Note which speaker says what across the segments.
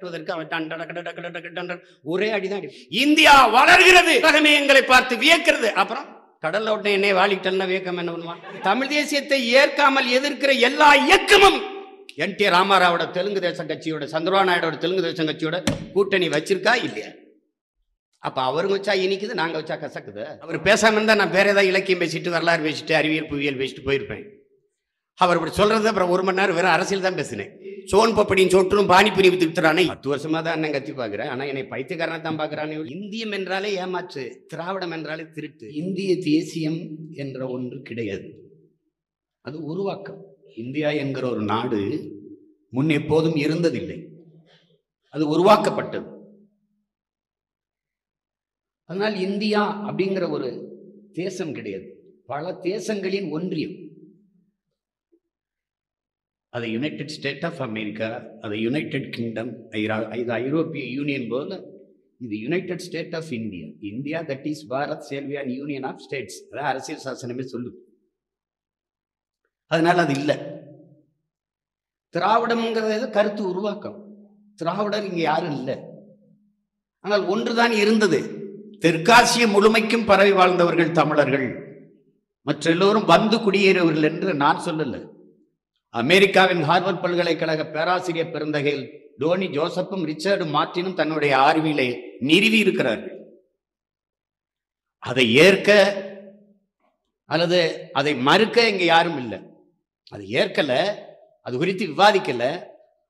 Speaker 1: அவன் ஒரே அடிதான். இந்தியா வளர்கிறது, உலகமே எங்களை பார்த்து வியக்கிறது. அப்புறம் கடல்ல விட்டு என்னை வாழிட்டல்னா வியக்கம் என்ன பண்ணுவான்? தமிழ் தேசியத்தை ஏற்காமல் எதிர்க்கிற எல்லா இயக்கமும் என்.டி. ராமாராவோட தெலுங்கு தேசம் கட்சியோட, சந்திரபாபு நாயுடோட தெலுங்கு தேசம் கட்சியோட கூட்டணி வச்சிருக்கா இல்லையா? அப்ப அவருங்க வச்சா இனிக்குது, நாங்க வச்சா கசக்குது. அவர் பேசாம இருந்தா நான் வேற ஏதாவது இலக்கியம் பேசிட்டு, வரலாறு பேசிட்டு, அறிவியல் புவியியல் பேசிட்டு போயிருப்பேன். அவர் இப்படி சொல்றது அப்புறம் 1 மணி நேரம் வெறும் அரசியல் தான் பேசினேன். சோன் பப்படின்னு சொல்லிட்டு பானிபுரி வித்துறானே. 10 வருஷமா தான் அண்ணன் கத்தி பாக்குறேன். ஆனா என்னை பைத்தியக்காரனா தான் பாக்குறானே. இந்தியம் என்றாலே ஏமாற்று, திராவிடம் என்றாலே திருட்டு. இந்திய தேசியம் என்ற ஒன்று கிடையாது, அது உருவாக்கம். இந்தியா என்கிற ஒரு நாடு முன் எப்போதும் இருந்ததில்லை, அது உருவாக்கப்பட்டது. அதனால் இந்தியா அப்படிங்கிற ஒரு தேசம் கிடையாது, பல தேசங்களின் ஒன்றியம். அது யுனைடெட் ஸ்டேட் ஆஃப் அமெரிக்கா, அது யுனைடெட் கிங்டம், இது ஐரோப்பிய யூனியன் போல இது United State of India. India that is Bharat shall be a union of states, அதான் அரசியல் சாசனமே சொல்லுது. அதனால அது இல்லை. திராவிடம்ங்கிறது கருத்து உருவாக்கம். திராவிடர் இங்க யாரும் இல்லை, ஆனால் ஒன்றுதான் இருந்தது. தெற்காசிய முழுமைக்கும் பரவி வாழ்ந்தவர்கள் தமிழர்கள், மற்ற எல்லோரும் வந்து குடியேறியவர்கள் என்று நான் சொல்லல. அமெரிக்காவின் ஹார்வர்ட் பல்கலைக்கழக பேராசிரியர் பெருந்தகையில் டோனி ஜோசப்பும் ரிச்சர்டு மார்டினும் தன்னுடைய ஆய்விலே நிறுவி இருக்கிறார்கள். அதை ஏற்க அல்லது அதை மறுக்க இங்க யாரும் இல்லை. அதை ஏற்கல, அது குறித்து விவாதிக்கல,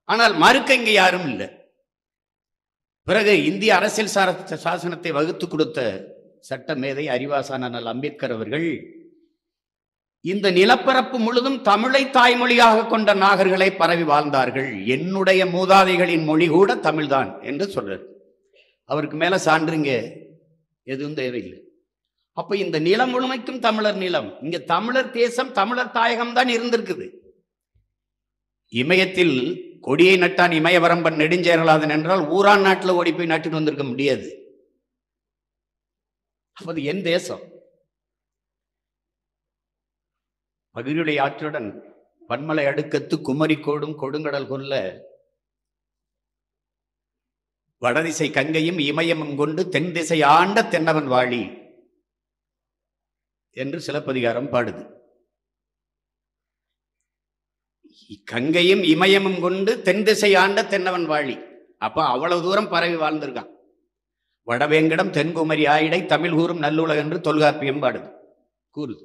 Speaker 1: ஆனால் மறுக்க இங்க யாரும் இல்லை. பிறகு இந்திய அரசியல் சாசனத்தை வகுத்து கொடுத்த சட்ட மேதை அறிவாசான அம்பேத்கர் அவர்கள் இந்த நிலப்பரப்பு முழுதும் தமிழை தாய்மொழியாக கொண்ட நாகர்களை பரவி வாழ்ந்தார்கள், என்னுடைய மூதாதைகளின் மொழி கூட தமிழ்தான் என்று சொல்றார். அவருக்கு மேல சான்றுங்க எதுவும் தேவையில்லை. அப்ப இந்த நிலம் முழுமைக்கும் தமிழர் நிலம், இங்க தமிழர் தேசம், தமிழர் தாயகம் தான் இருந்திருக்குது. இமயத்தில் கொடியை நட்டான் இமயவரம்பன் நெடுஞ்சேரலாதன் என்றால் ஊரான் நாட்டில் ஓடி போய் நட்டுட்டு வந்திருக்க முடியாது. அப்பது என் தேசம். பகிருளை ஆற்றுடன் பன்மலை அடுக்கத்து குமரி கோடும் கொடுங்கடல் கொல்ல வடதிசை கங்கையும் இமயமும் கொண்டு தென் திசை ஆண்ட தென்னவன் வாழி என்று சிலப்பதிகாரம் பாடுது. கங்கையும் இமயமும் கொண்டு தென் திசை ஆண்ட தென்னவன் வாழி. அப்ப அவ்வளவு தூரம் பரவி வாழ்ந்திருக்கான். வடவேங்கடம் தென்குமரி ஆயிடை தமிழ் கூறும் நல்லுலக என்று தொல்காப்பியம் பாடுது, கூறுது.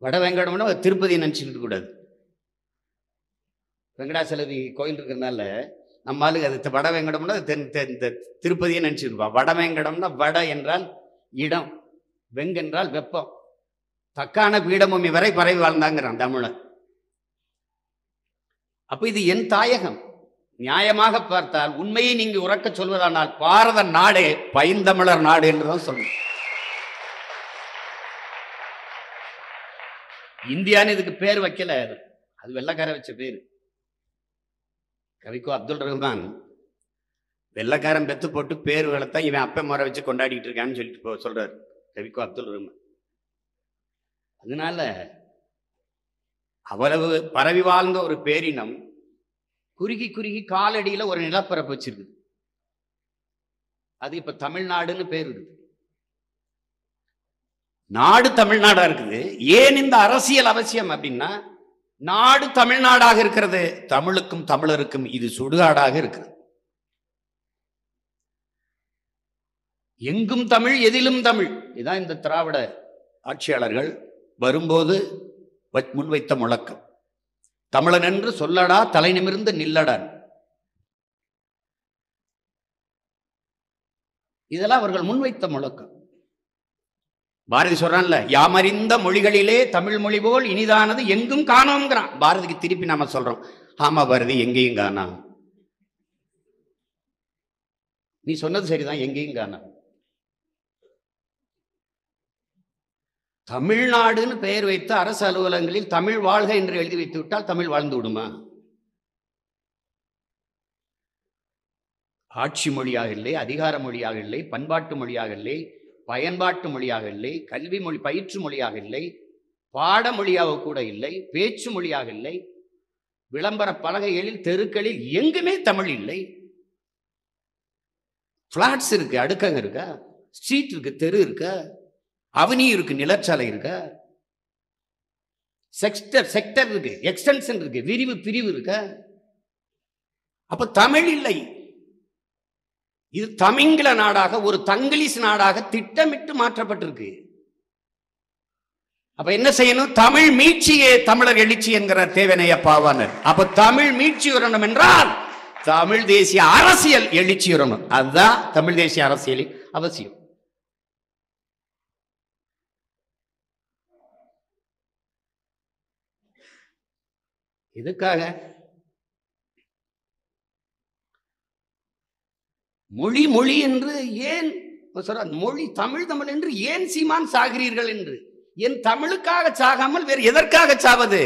Speaker 1: வடவேங்கடம்னா திருப்பதி நினைச்சுட்டு கூடாது. வெங்கடாசலதி கோயில் இருக்கிறதுனால நம்மளுக்கு அது வடவேங்கடம்னா திருப்பதியை நினைச்சிருப்பான். வடவேங்கடம்னா வட என்றால் இடம், வெங்கென்றால் வெப்பம். தக்கான பீடபூமி வரை பரவி வாழ்ந்தாங்கிறான் தமிழன். அப்ப இது என் தாயகம். நியாயமாக பார்த்தால், உண்மையை நீங்க உறக்க சொல்வதானால் பாரத நாடே பைந்தமிழர் நாடு என்றுதான் சொல்லணும். இந்தியான்னு இதுக்கு பேர் வைக்கல, அது வெள்ளக்கார வச்ச பேரு. கவிக்கோ அப்துல் ரஹ்மான் வெள்ளக்காரன் பெத்து போட்டு பேர் வளர்த்தா இவன் அப்ப முறை வச்சு கொண்டாடிட்டு இருக்கான்னு சொல்லிட்டு சொல்றாரு கவிக்கோ அப்துல் ரஹ்மான். அதனால அவ்வளவு பரவி வாழ்ந்த ஒரு பேரினம் குறுகி குறுகி காலடியில ஒரு நிலப்பரப்பு வச்சிருக்கு. அது இப்ப தமிழ்நாடுன்னு பேர் இருக்குது. நாடு தமிழ்நாடா இருக்குது. ஏன் இந்த அரசியல் அவசியம் அப்படின்னா, நாடு தமிழ்நாடாக இருக்கிறது, தமிழுக்கும் தமிழருக்கும் இது சுடுகாடாக இருக்குது. எங்கும் தமிழ், எதிலும் தமிழ். இதான் இந்த திராவிட ஆட்சியாளர்கள் வரும்போது முன்வைத்த முழக்கம். தமிழன் என்று சொல்லடா, தலை நிமிர்ந்து நில்லடான். இதெல்லாம் அவர்கள் முன்வைத்த முழக்கம். பாரதி சொல்றான்ல, யாமறிந்த மொழிகளிலே தமிழ் மொழி போல் இனிதானது எங்கும் காணோம்ங்கிறான். பாரதிக்கு திருப்பி நாம சொல்றோம், ஆமா பாரதி, எங்கேயும் காணா. நீ சொன்னது சரிதான், எங்கேயும் காணா. தமிழ்நாடுன்னு பெயர் வைத்து அரசு அலுவலகங்களில் தமிழ் வாழ்க என்று எழுதி வைத்து விட்டால் தமிழ் வாழ்ந்து விடுமா? ஆட்சி மொழியாக இல்லை, அதிகார மொழியாக இல்லை, பண்பாட்டு மொழியாக இல்லை, பயன்பாட்டு மொழியாக இல்லை, கல்வி மொழி பயிற்று மொழியாக இல்லை, பாடமொழியாக கூட இல்லை, பேச்சு மொழியாக இல்லை, விளம்பர பலகைகளில், தெருக்களில் எங்குமே தமிழ் இல்லை. பிளாட்ஸ் இருக்கு, அடுக்கங்க இருக்கா, ஸ்ட்ரீட் இருக்கு, தெரு இருக்கா, அவனி இருக்கு, நிலச்சாலை இருக்கா, செக்டர் இருக்கு, எக்ஸ்டென்ஷன் இருக்கு, விரிவு பிரிவு இருக்கா? அப்ப தமிழ் இல்லை. இது தமிங்கில நாடாக, ஒரு தங்கிலீஷ் நாடாக திட்டமிட்டு மாற்றப்பட்டிருக்கு. அப்ப என்ன செய்யணும்? தமிழ் மீட்சியே தமிழர் எழுச்சி என்கிறார் தேவனைய பாவாணர். அப்ப தமிழ் மீட்சி வரணும் என்றால் தமிழ் தேசிய அரசியல் எழுச்சி வரணும். அதுதான் தமிழ் தேசிய அரசியலின் அவசியம். இதுக்காக மொழி மொழி என்று ஏன் மொழி தமிழ் தமிழ் என்று ஏன் சீமான் சாகிறீர்கள் என்று. என் தமிழுக்காக சாகாமல் வேறு எதற்காக சாவது?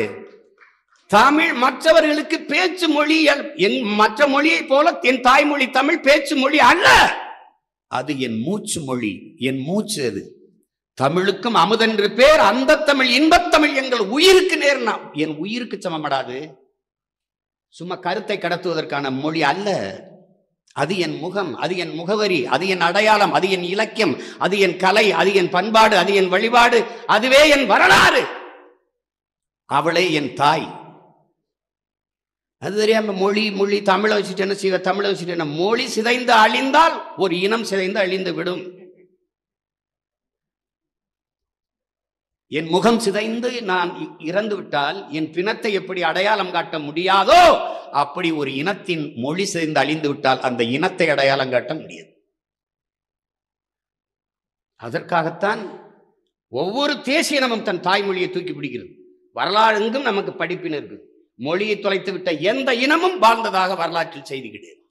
Speaker 1: தமிழ் மற்றவர்களுக்கு பேச்சு மொழி, மற்ற மொழியை போல என் தாய்மொழி தமிழ் பேச்சு மொழி அல்ல. அது என் மூச்சு மொழி, என் மூச்சு. அது தமிழுக்கும் அமுதென்று பேர். அந்த தமிழ் இன்பத்தமிழ் எங்கள் உயிருக்கு நேர்னா, என் உயிருக்கு சமப்படாது. சும்மா கருத்தை கடத்துவதற்கான மொழி அல்ல. அது என் முகம், அது என் முகவரி, அது என் அடையாளம், அது என் இலக்கியம், அது என் கலை, அது என் பண்பாடு, அது என் வழிபாடு, அதுவே என் வரலாறு. அவளே என் தாய். அது தெரியாம மொழி மொழி தமிழை வச்சுட்டு என்ன செய்வ, தமிழை வச்சுட்டு என்ன? மொழி சிதைந்து அழிந்தால் ஒரு இனம் சிதைந்து அழிந்து விடும். என் முகம் சிதைந்து நான் இறந்து விட்டால் என் பிணத்தை எப்படி அடையாளம் காட்ட முடியாதோ அப்படி ஒரு இனத்தின் மொழி சிதைந்து அழிந்து விட்டால் அந்த இனத்தை அடையாளம் காட்ட முடியாது. அதற்காகத்தான் ஒவ்வொரு தேசிய இனமும் தன் தாய்மொழியை தூக்கி பிடிக்கிறது. வரலாறு எங்கும் நமக்கு படிப்பின இருக்கு. மொழியை தொலைத்து விட்ட எந்த இனமும் வாழ்ந்ததாக வரலாற்றில் செய்தி கிடையாது.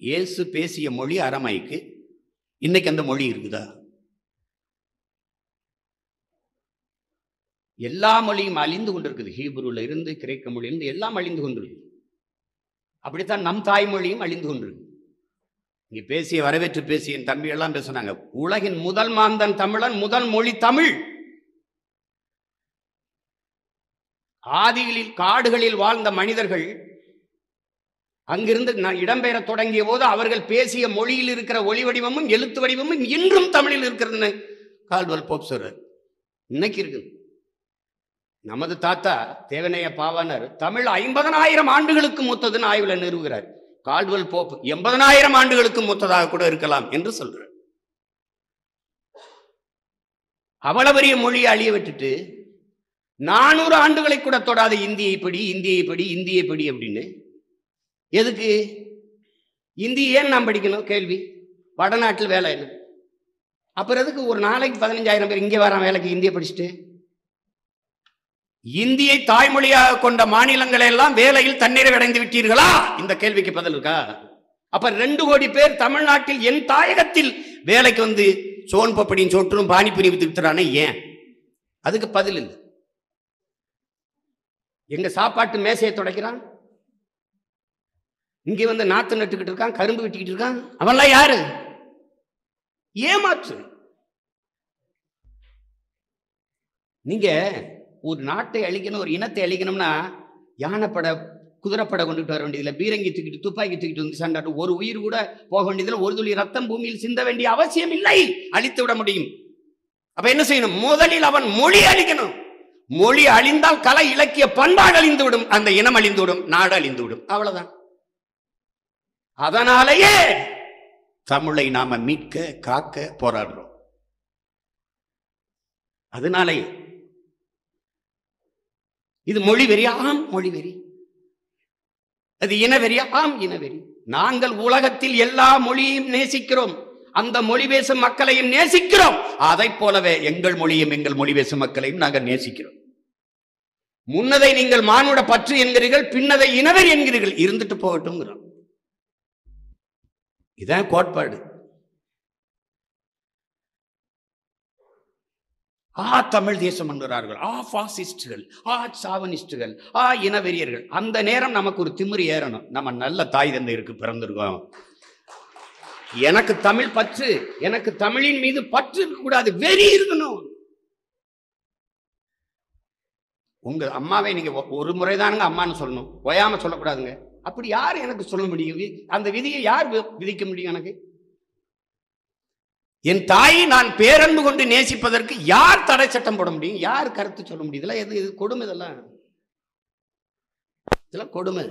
Speaker 1: இயேசு பேசிய மொழி அரமைக்கு. இன்னைக்கு அந்த மொழி இருக்குதா? எல்லா மொழியும் அழிந்து கொண்டிருக்குது. ஹீப்ருல இருந்து கிரேக்க மொழியிலிருந்து எல்லாம் அழிந்து கொண்டிருக்கு. அப்படித்தான் நம் தாய்மொழியும் அழிந்து கொண்டிருக்கு. இங்க பேசிய வரவேற்று பேசிய என் தம்பி எல்லாம் பேசினாங்க, உலகின் முதல் மாந்தன் தமிழன், முதல் மொழி தமிழ். ஆதிகளில் காடுகளில் வாழ்ந்த மனிதர்கள் அங்கிருந்து இடம்பெயர தொடங்கிய போது அவர்கள் பேசிய மொழியில் இருக்கிற ஒளி வடிவமும் எழுத்து வடிவமும் இன்றும் தமிழில் இருக்கிறதுன்னு கால்டுவெல் போப் சொல்றார். இன்னைக்கு இருக்கு. நமது தாத்தா தேவனைய பாவாணர் தமிழ் 50,000 ஆண்டுகளுக்கு மூத்ததுன்னு ஆய்வுல நிறுவுகிறார். கால்டுவெல் போப் 80,000 ஆண்டுகளுக்கு மூத்ததாக கூட இருக்கலாம் என்று சொல்றார். அவ்வளவு பெரிய மொழியை அழிய விட்டுட்டு 400 ஆண்டுகளை கூட தொடாத இந்தியை படி, இந்தியை படி, இந்தியை படி அப்படின்னு. எதுக்கு இந்தி ஏன் நாம் படிக்கணும்? கேள்வி. வடநாட்டில் வேலை என்ன? அப்புறம் எதுக்கு ஒரு நாளைக்கு 15,000 பேர் இங்கே வரான் வேலைக்கு இந்தியை படிச்சுட்டு? இந்தியை தாய்மொழியாக கொண்ட மாநிலங்களை எல்லாம் வேலையில் தன்னிறைவடைந்து விட்டீர்களா? இந்த கேள்விக்கு பதில் இருக்கா? அப்ப 2 கோடி பேர் தமிழ்நாட்டில் என் தாயகத்தில் வேலைக்கு வந்து சோன் பப்படியும் சொற்றும் பானிபூரி வித்துறானே ஏன்? அதுக்கு பதில் இல்லை. எங்க சாப்பாட்டு மேசையை துடைக்கிறான், இங்கே வந்து நாத்து நட்டுக்கிட்டு இருக்கான், கரும்பு வெட்டிக்கிட்டு இருக்கான். அவன்லாம் யாரு? ஏமாற்று. நீங்க ஒரு நாட்டை அழிக்கணும், ஒரு இனத்தை அழிக்கணும்னா யானைப்பட குதிரைப்படை கொண்டுட்டு வர வேண்டியதில்லை, பீரங்கி தூக்கிட்டு துப்பாக்கி தூக்கிட்டு வந்து சண்டாட்டு ஒரு உயிர் கூட போக வேண்டியதில்லை, ஒரு துளி ரத்தம் பூமியில் சிந்த வேண்டிய அவசியம் இல்லை. அழித்து விட முடியும். அப்ப என்ன செய்யணும்? முதலில் அவன் மொழி அழிக்கணும். மொழி அழிந்தால் கலை இலக்கிய பண்பாடு அழிந்து விடும், அந்த இனம் அழிந்து விடும், நாடு அழிந்து விடும். அவ்வளவுதான். அதனாலேயே தமிழை நாம மீட்க காக்க போராடுறோம். அதனாலேயே இது மொழி வெறியா? ஆம் மொழி வெறி. அது இனவெறியா? ஆம் இனவெறி. நாங்கள் உலகத்தில் எல்லா மொழியையும் நேசிக்கிறோம், அந்த மொழி பேசும் மக்களையும் நேசிக்கிறோம். அதை போலவே எங்கள் மொழியும் எங்கள் மொழி பேசும் மக்களையும் நாங்கள் நேசிக்கிறோம். முன்னதை நீங்கள் மானுட பற்று என்கிறீர்கள், பின்னதை இனவெறி என்கிறீர்கள். இருந்துட்டு போகட்டும். இதான் கோட்பாடு. தமிழ் தேசம் என்கிறார்கள், பாசிஸ்டுகள், சாவனிஸ்டுகள், இனவெறியர்கள். அந்த நேரம் நமக்கு ஒரு திமிரு ஏறணும். நம்ம நல்ல தாய் தந்தையருக்கு பிறந்திருக்கோம், எனக்கு தமிழ் பற்று, எனக்கு தமிழின் மீது பற்று இருக்கக்கூடாது, வெறி இருக்கணும். உங்க அம்மாவை நீங்க ஒரு முறைதானுங்க அம்மான்னு சொல்லணும், ஓயாம சொல்லக்கூடாதுங்க. அப்படி யார் எனக்கு சொல்ல முடியும்? அந்த விதியை யார் விதிக்க முடியும் எனக்கு? என் தாயை நான் பேரன்பு கொண்டு நேசிப்பதற்கு யார் தடை சட்டம் போட முடியும்? யார் கருத்து சொல்ல முடியும்? இதெல்லாம் இது கொடுமை, இதெல்லாம் கொடுமை.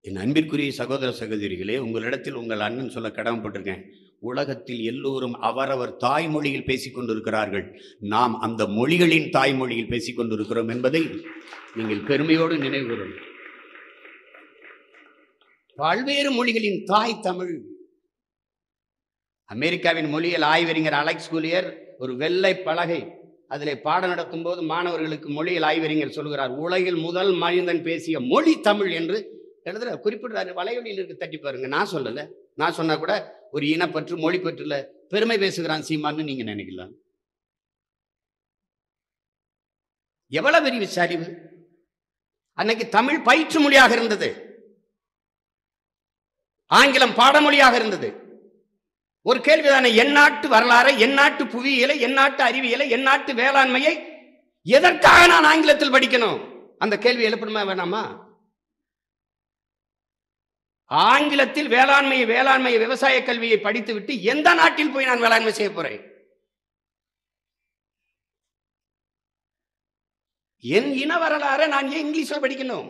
Speaker 1: என் அன்பிற்குரிய சகோதர சகோதரிகளே, உங்களிடத்தில் உங்கள் அண்ணன் சொல்ல கடமைப்பட்டிருக்கேன். உலகத்தில் எல்லோரும் அவரவர் தாய்மொழியில் பேசிக் கொண்டிருக்கிறார்கள். நாம் அந்த மொழிகளின் தாய்மொழியில் பேசிக் கொண்டிருக்கிறோம் என்பதை நீங்கள் பெருமையோடு நினைவு கூறணும். பல்வேறு மொழிகளின் தாய் தமிழ். அமெரிக்காவின் மொழியியல் ஆய்வறிஞர் அலெக்ஸ் குலியர் ஒரு வெள்ளை பலகை அதிலே பாடம் நடத்தும் போது மாணவர்களுக்கு மொழியியல் ஆய்வறிஞர் சொல்கிறார், உலகில் முதல் மனிதன் பேசிய மொழி தமிழ் என்று எழுதுற குறிப்பிடுறாரு. வலைவெளியில் இருக்கு, தட்டி பாருங்க. நான் சொல்லல, நான் சொன்னா கூட ஒரு இனப்பற்று மொழி பற்றுல பெருமை பேசுகிறான் சீமான்னு நீங்க நினைக்கலாம். எவ்வளவு பெரிய சரிவு! அன்னைக்கு தமிழ் பயிற்று மொழியாக இருந்தது, ஆங்கிலம் பாடமொழியாக இருந்தது. ஒரு கேள்விதானே, எந்நாட்டு வரலாறை, எந்நாட்டு புவியியலை, எந்நாட்டு அறிவியலை, எந்நாட்டு வேளாண்மையை எதற்காக நான் ஆங்கிலத்தில் படிக்கணும்? அந்த கேள்வி எழுப்பணுமா வேணாமா? ஆங்கிலத்தில் வேளாண்மை விவசாய கல்வியை படித்து விட்டு எந்த நாட்டில் போய் நான் வேளாண்மை செய்ய போறேன்? என் இன வரலாறு நான் ஏன் இங்கிலீஷ்ல படிக்கணும்?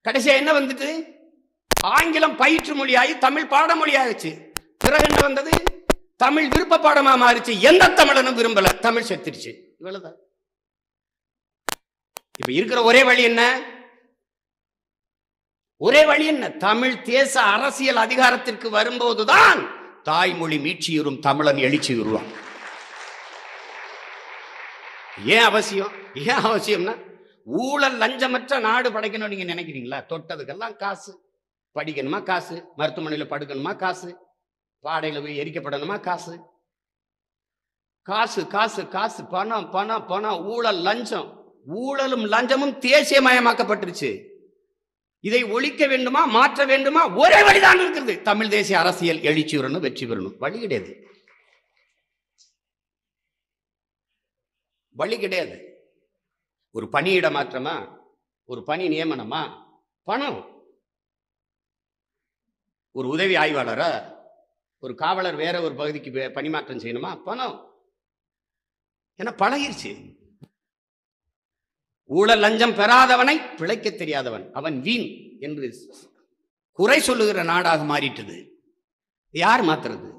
Speaker 1: கடைசியா என்ன வந்துட்டு? ஆங்கிலம் பயிற்று மொழியாகி தமிழ் பாடமொழி ஆயிடுச்சு. பிறகு என்ன வந்தது? தமிழ் விருப்ப பாடமா மாறிச்சு. எந்த தமிழனும் விரும்பல, தமிழ் செத்துருச்சு. இவ்வளவுதான். இப்ப இருக்கிற ஒரே வழி என்ன? தமிழ் தேச அரசியல் அதிகாரத்திற்கு வரும்போதுதான் தாய்மொழி மீட்சியுறும், தமிழன் எழுச்சியுறுவான். ஏன் அவசியம்னா, ஊழல் லஞ்சமற்ற நாடு படைக்கணும் நீங்க நினைக்கிறீங்களா? தொட்டதுக்கெல்லாம் காசு. படிக்கணுமா காசு, மருத்துவமனையில் படுக்கணுமா காசு, பாடையில போய் எரிக்கப்படணுமா காசு, காசு காசு காசு, பணம் பணம் பணம், ஊழல் லஞ்சம். ஊழலும் லஞ்சமும் தேசியமயமாக்கப்பட்டுருச்சு. இதை ஒழிக்க வேண்டுமா, மாற்ற வேண்டுமா? ஒரே வழிதான் இருக்கிறது, தமிழ் தேசிய அரசியல் எழுச்சி வரணும், வெற்றி பெறணும். வழி கிடையாது, வழி கிடையாது. ஒரு பணியிட மாற்றமா, ஒரு பணி நியமனமா, பணம். ஒரு உதவி ஆய்வாளரா, ஒரு காவலர் வேற ஒரு பகுதிக்கு பணிமாற்றம் செய்யணுமா, பணம். ஏன்னா பழகிருச்சு. ஊழல் லஞ்சம் பெறாதவனை பிழைக்க தெரியாதவன், அவன் வீண் என்று குறை சொல்லுகிற நாடாக மாறிட்டது. யார் மாத்துறது?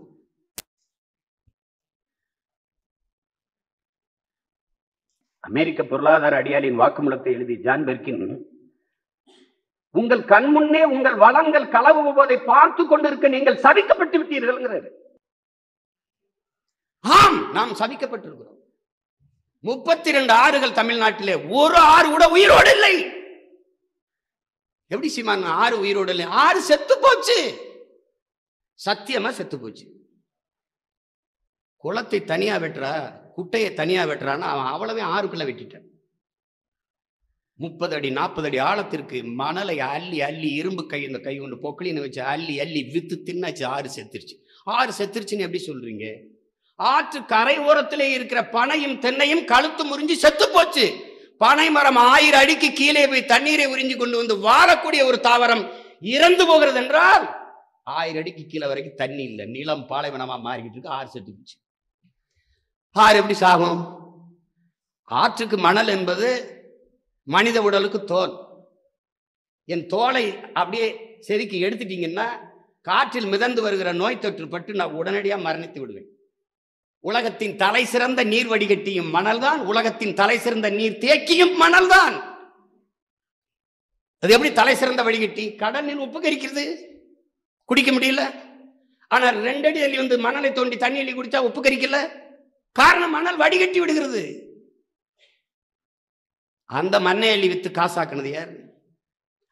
Speaker 1: அமெரிக்க பொருளாதார அடியாளின் வாக்குமூலத்தை எழுதி ஜான் பெர்கின், உங்கள் கண் முன்னே உங்கள் வளங்கள் களவுவதை பார்த்து கொண்டிருக்க நீங்கள் சபிக்கப்பட்டு விட்டீர்கள். ஆம், நாம் சபிக்கப்பட்டிருக்கிறோம். 32 ஆறுகள் தமிழ்நாட்டிலே, ஒரு ஆறு கூட உயிரோடு இல்லை. எப்படி சீமான் ஆறு உயிரோடு இல்லை? ஆறு செத்து போச்சு, சத்தியமா செத்து போச்சு. குளத்தை தனியா வெட்டுறா, குட்டையை தனியா வெட்டுறான்னு அவன் அவ்வளவே ஆறுக்குள்ள வெட்டிட்டான். 30 அடி 40 அடி ஆழத்திற்கு மணலை அள்ளி அள்ளி இரும்பு கை, இந்த கை ஒன்று பொக்கலின்னு வச்சு அள்ளி அள்ளி வித்து தின்னாச்சு. ஆறு செத்துருச்சு. ஆறு செத்துருச்சுன்னு எப்படி சொல்றீங்க? ஆற்று கரை ஓரத்திலே இருக்கிற பனையும் தென்னையும் கழுத்து முறிஞ்சு செத்து போச்சு. பனை மரம் 1000 அடிக்கு கீழே போய் தண்ணீரை உறிஞ்சி கொண்டு வந்து வாழக்கூடிய ஒரு தாவரம் இறந்து போகிறது என்றால் 1000 அடிக்கு கீழே வரைக்கும் தண்ணி இல்லை, நிலம் பாலைவனமா மாறிக்கிட்டு இருக்கு. ஆறு செத்து போச்சு. ஆறு எப்படி சாகும்? ஆற்றுக்கு மணல் என்பது மனித உடலுக்கு தோல். என் தோலை அப்படியே செதுக்கி எடுத்துட்டீங்கன்னா காற்றில் மிதந்து வருகிற நோய் தொற்று பட்டு நான் உடனடியாக மரணித்து விடுவேன். உலகத்தின் தலை சிறந்த நீர் வடிகட்டியும் மணல் தான், உலகத்தின் தலை சிறந்த நீர் தேக்கியும் மணல் தான். அது எப்படி தலை சிறந்த வடிகட்டி? கடல் நீர் உப்பு கரிக்கிறது, குடிக்க முடியல. ஆனால் 2 அடி அள்ளி வந்து மணலை தோண்டி தண்ணி அள்ளி குடிச்சா உப்பு கரிக்கல. காரணம், மணல் வடிகட்டி விடுகிறது. அந்த மண்ணை அள்ளி வித்து காசாக்குனது யார்?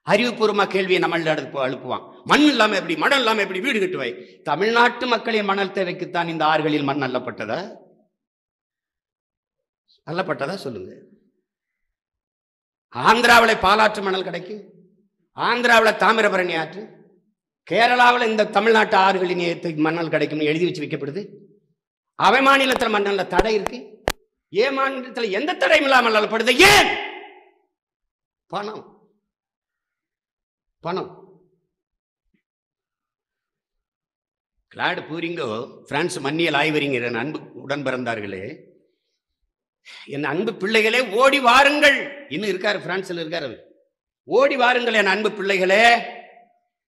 Speaker 1: அறிவுபூர்வமா கேள்வியை நம்மள எழுப்புவான். மண் இல்லாம எப்படி, மணல் இல்லாம எப்படி வீடு கட்டுவாய்? தமிழ்நாட்டு மக்களின் மணல் தேவைக்குத்தான் இந்த ஆறுகளில் மண் அள்ளப்பட்டதா? அள்ளப்பட்டதா சொல்லுங்க. ஆந்திராவில் பாலாற்று மணல் கிடைக்கும், ஆந்திராவில் தாமிரபரணி ஆற்று, கேரளாவில் இந்த தமிழ்நாட்டு ஆறுகளின் மணல் கிடைக்கும் எழுதி வச்சு வைக்கப்படுது. அவன் மாநிலத்தில் மண்ணல்ல தடை இருக்கு. ஏன் மாநிலத்தில் எந்த தடையும் இல்லாமல் அல்லப்படுது? ஏன்? பணம். பணம். கிளாடு பூரிங்கோ பிரான்ஸ் மன்னியல் ஆய்வறிஞர் என் அன்பு உடன் பிறந்தார்களே, என் அன்பு பிள்ளைகளே ஓடி வாருங்கள். இன்னும் இருக்காரு, பிரான்ஸ்ல இருக்காரு. ஓடி வாருங்கள் என் அன்பு பிள்ளைகளே,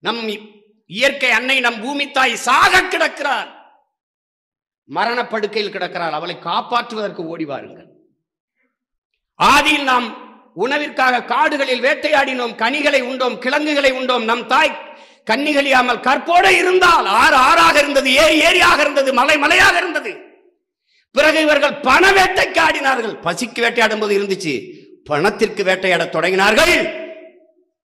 Speaker 1: நம் இயற்கை அன்னை, நம் பூமி தாய் சாக கிடக்கிறார், மரணப்படுக்கையில் கிடக்கிறார். அவளை காப்பாற்றுவதற்கு ஓடி வாருங்கள். ஆதியில் நாம் உணவிற்காக காடுகளில் வேட்டையாடினோம், கனிகளை உண்டோம், கிழங்குகளை உண்டோம். நம் தாய் கன்னிகளியாமல் கற்போடு இருந்தால் ஆறு ஆறாக இருந்தது, ஏரி ஏரியாக இருந்தது, மலை மலையாக இருந்தது. பிறகு இவர்கள் பண வேட்டைக்கு ஆடினார்கள். பசிக்கு வேட்டையாடும் போது இருந்துச்சு, பணத்திற்கு வேட்டையாட தொடங்கினார்கள்.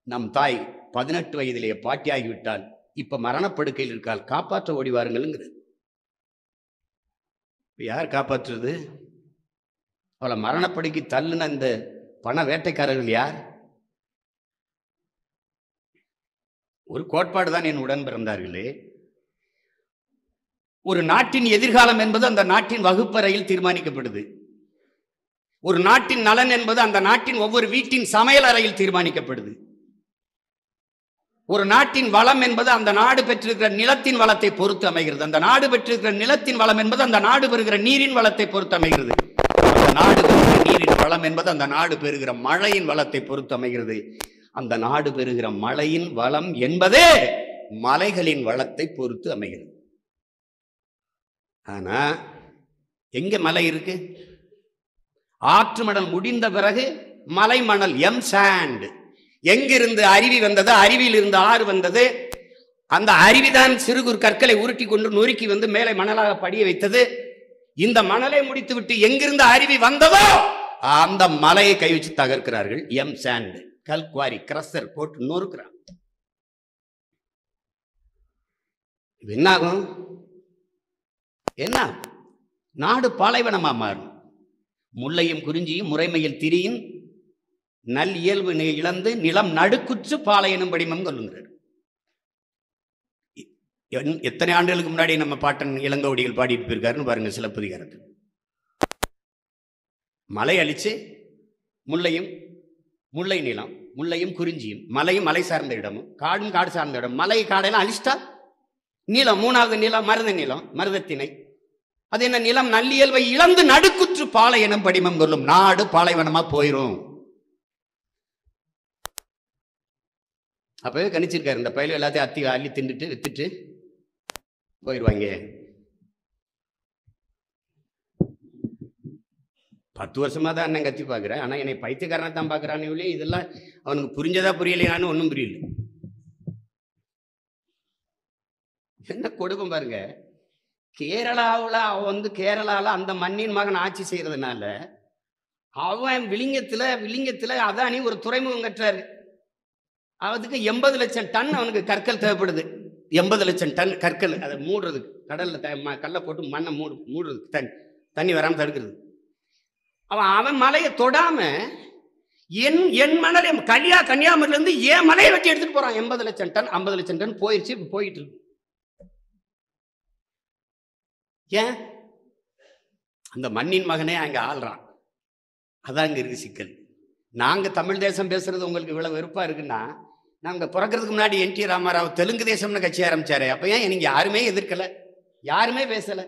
Speaker 1: நம் தாய் 18 வயதிலேயே பாட்டியாகிவிட்டால், இப்ப மரணப்படுக்கையில் இருக்கால், காப்பாற்ற ஓடி வாருங்கள். யார் காப்பாற்றுறது? அவளை மரணப்படுக்கை தள்ளுன இந்த பண வேட்டைக்காரர்கள் யார்? ஒரு கோட்பாடு தான் என் உடன் பிறந்தார்களே. ஒரு நாட்டின் எதிர்காலம் என்பது அந்த நாட்டின் வகுப்பறையில் தீர்மானிக்கப்படுது. ஒரு நாட்டின் நலன் என்பது அந்த நாட்டின் ஒவ்வொரு வீட்டின் சமையல் அறையில் தீர்மானிக்கப்படுது. ஒரு நாட்டின் வளம் என்பது அந்த நாடு பெற்றிருக்கிற நிலத்தின் வளத்தை பொறுத்து அமைகிறது. அந்த நாடு பெற்றிருக்கிற நிலத்தின் வளம் என்பது அந்த நாடு பெறுகிற நீரின் வளத்தை பொறுத்து அமைகிறது. அந்த நாடு பெறுகிற நீரின் வளம் என்பது அந்த நாடு பெறுகிற மழையின் வளத்தை பொறுத்து அமைகிறது. அந்த நாடு பெறுகிற மழையின் வளம் என்பதே மலைகளின் வளத்தை பொறுத்து அமைகிறது. ஆனா எங்க மலை இருக்கு? ஆற்று மணல் முடிந்த பிறகு மலை மணல், எம் சாண்ட். எங்கிருந்து அருவி வந்தது, அருவியில் இருந்து ஆறு வந்தது. அந்த அருவிதான் சிறு குறு கற்களை உருட்டி கொண்டு நொறுக்கி வந்து மேலே மணலாக படிய வைத்தது. இந்த மணலை முடித்து விட்டு எங்கிருந்து அருவி வந்ததோ அந்த மலையை கை வச்சு தகர்க்கிறார்கள். எம் சாண்ட், கல்குவாரி, கிரஷர் போட்டு நொறுக்கிறான். என்ன ஆகும்? என்ன? நாடு பாலைவனமா மாறும். முல்லையும் குறிஞ்சியும் முறைமையில் திரியின் நல் இயல்பு இழந்து நிலம் நடுக்குற்று பாலையனும் படிமம் கொள்ளுங்கிறார். எத்தனை ஆண்டுகளுக்கு முன்னாடி நம்ம பாட்டன் இளங்கோவடிகள் பாடிட்டு போயிருக்காருன்னு பாருங்க சிலப்பதிகாரத்தில். மலை அழிச்சு முல்லையும், முல்லை நிலம், முல்லையும் குறிஞ்சியும், மலையும் மலை சார்ந்த இடமும், காடும் காடு சார்ந்த இடம். மலை காடெல்லாம் அழிச்சிட்டா நிலம், மூணாவது நிலம் மருத நிலம், மருதத்திணை. அது என்ன? நிலம் நல்லியல்பை இழந்து நடுக்குற்று பாலையனும் படிமம் கொள்ளும். நாடு பாலைவனமா போயிரும். அப்பவே கணிச்சிருக்காரு, இந்த பயில எல்லாத்தையும் அள்ளி தின்னுட்டு வித்துட்டு போயிடுவாங்க. 10 வருஷமா தான் அண்ணன் கத்தி பார்க்குறேன். ஆனால் என்னை பைத்தியக்காரனை தான் பார்க்குறான்னு சொல்லி இதெல்லாம் அவனுக்கு புரிஞ்சதா புரியலையான்னு ஒன்றும் புரியல. என்ன கொடுக்கும் பாருங்க. கேரளாவில் அவன் கேரளாவில் அந்த மண்ணின் மகன் ஆட்சி செய்யறதுனால அவன் விளிங்கத்தில் அதானி ஒரு துறைமுகம் கட்டுறாரு. அதுக்கு 80 லட்சம் டன் அவனுக்கு கற்கள் தேவைப்படுது. 80 லட்சம் டன் கற்கள், அதை மூடுறதுக்கு, கடலில் கல்லை போட்டு மண்ணை மூடுறதுக்கு, தண்ணி வராமல் தடுக்கிறது. அவன் மலையை தொடாம என் மணலை கன்னியாகுமரியிலேருந்து என் மலையை வெட்டி எடுத்துட்டு போறான். 80 லட்சம் டன், 50 லட்சம் டன் போயிடுச்சு, போயிட்டு இருக்கு. ஏன்? அந்த மண்ணின் மகனே அங்க ஆள்றான். அதான் இங்க இருக்கு சிக்கல். நாங்க தமிழ் தேசம் பேசுறது உங்களுக்கு இவ்வளவு வெறுப்பா இருக்குன்னா, நாங்க பிறக்கிறதுக்கு முன்னாடி என் டி ராமராவ் தெலுங்கு தேசம்னு கட்சி ஆரம்பிச்சாரு. அப்ப ஏன் நீங்க யாருமே எதிர்க்கல, யாருமே பேசல?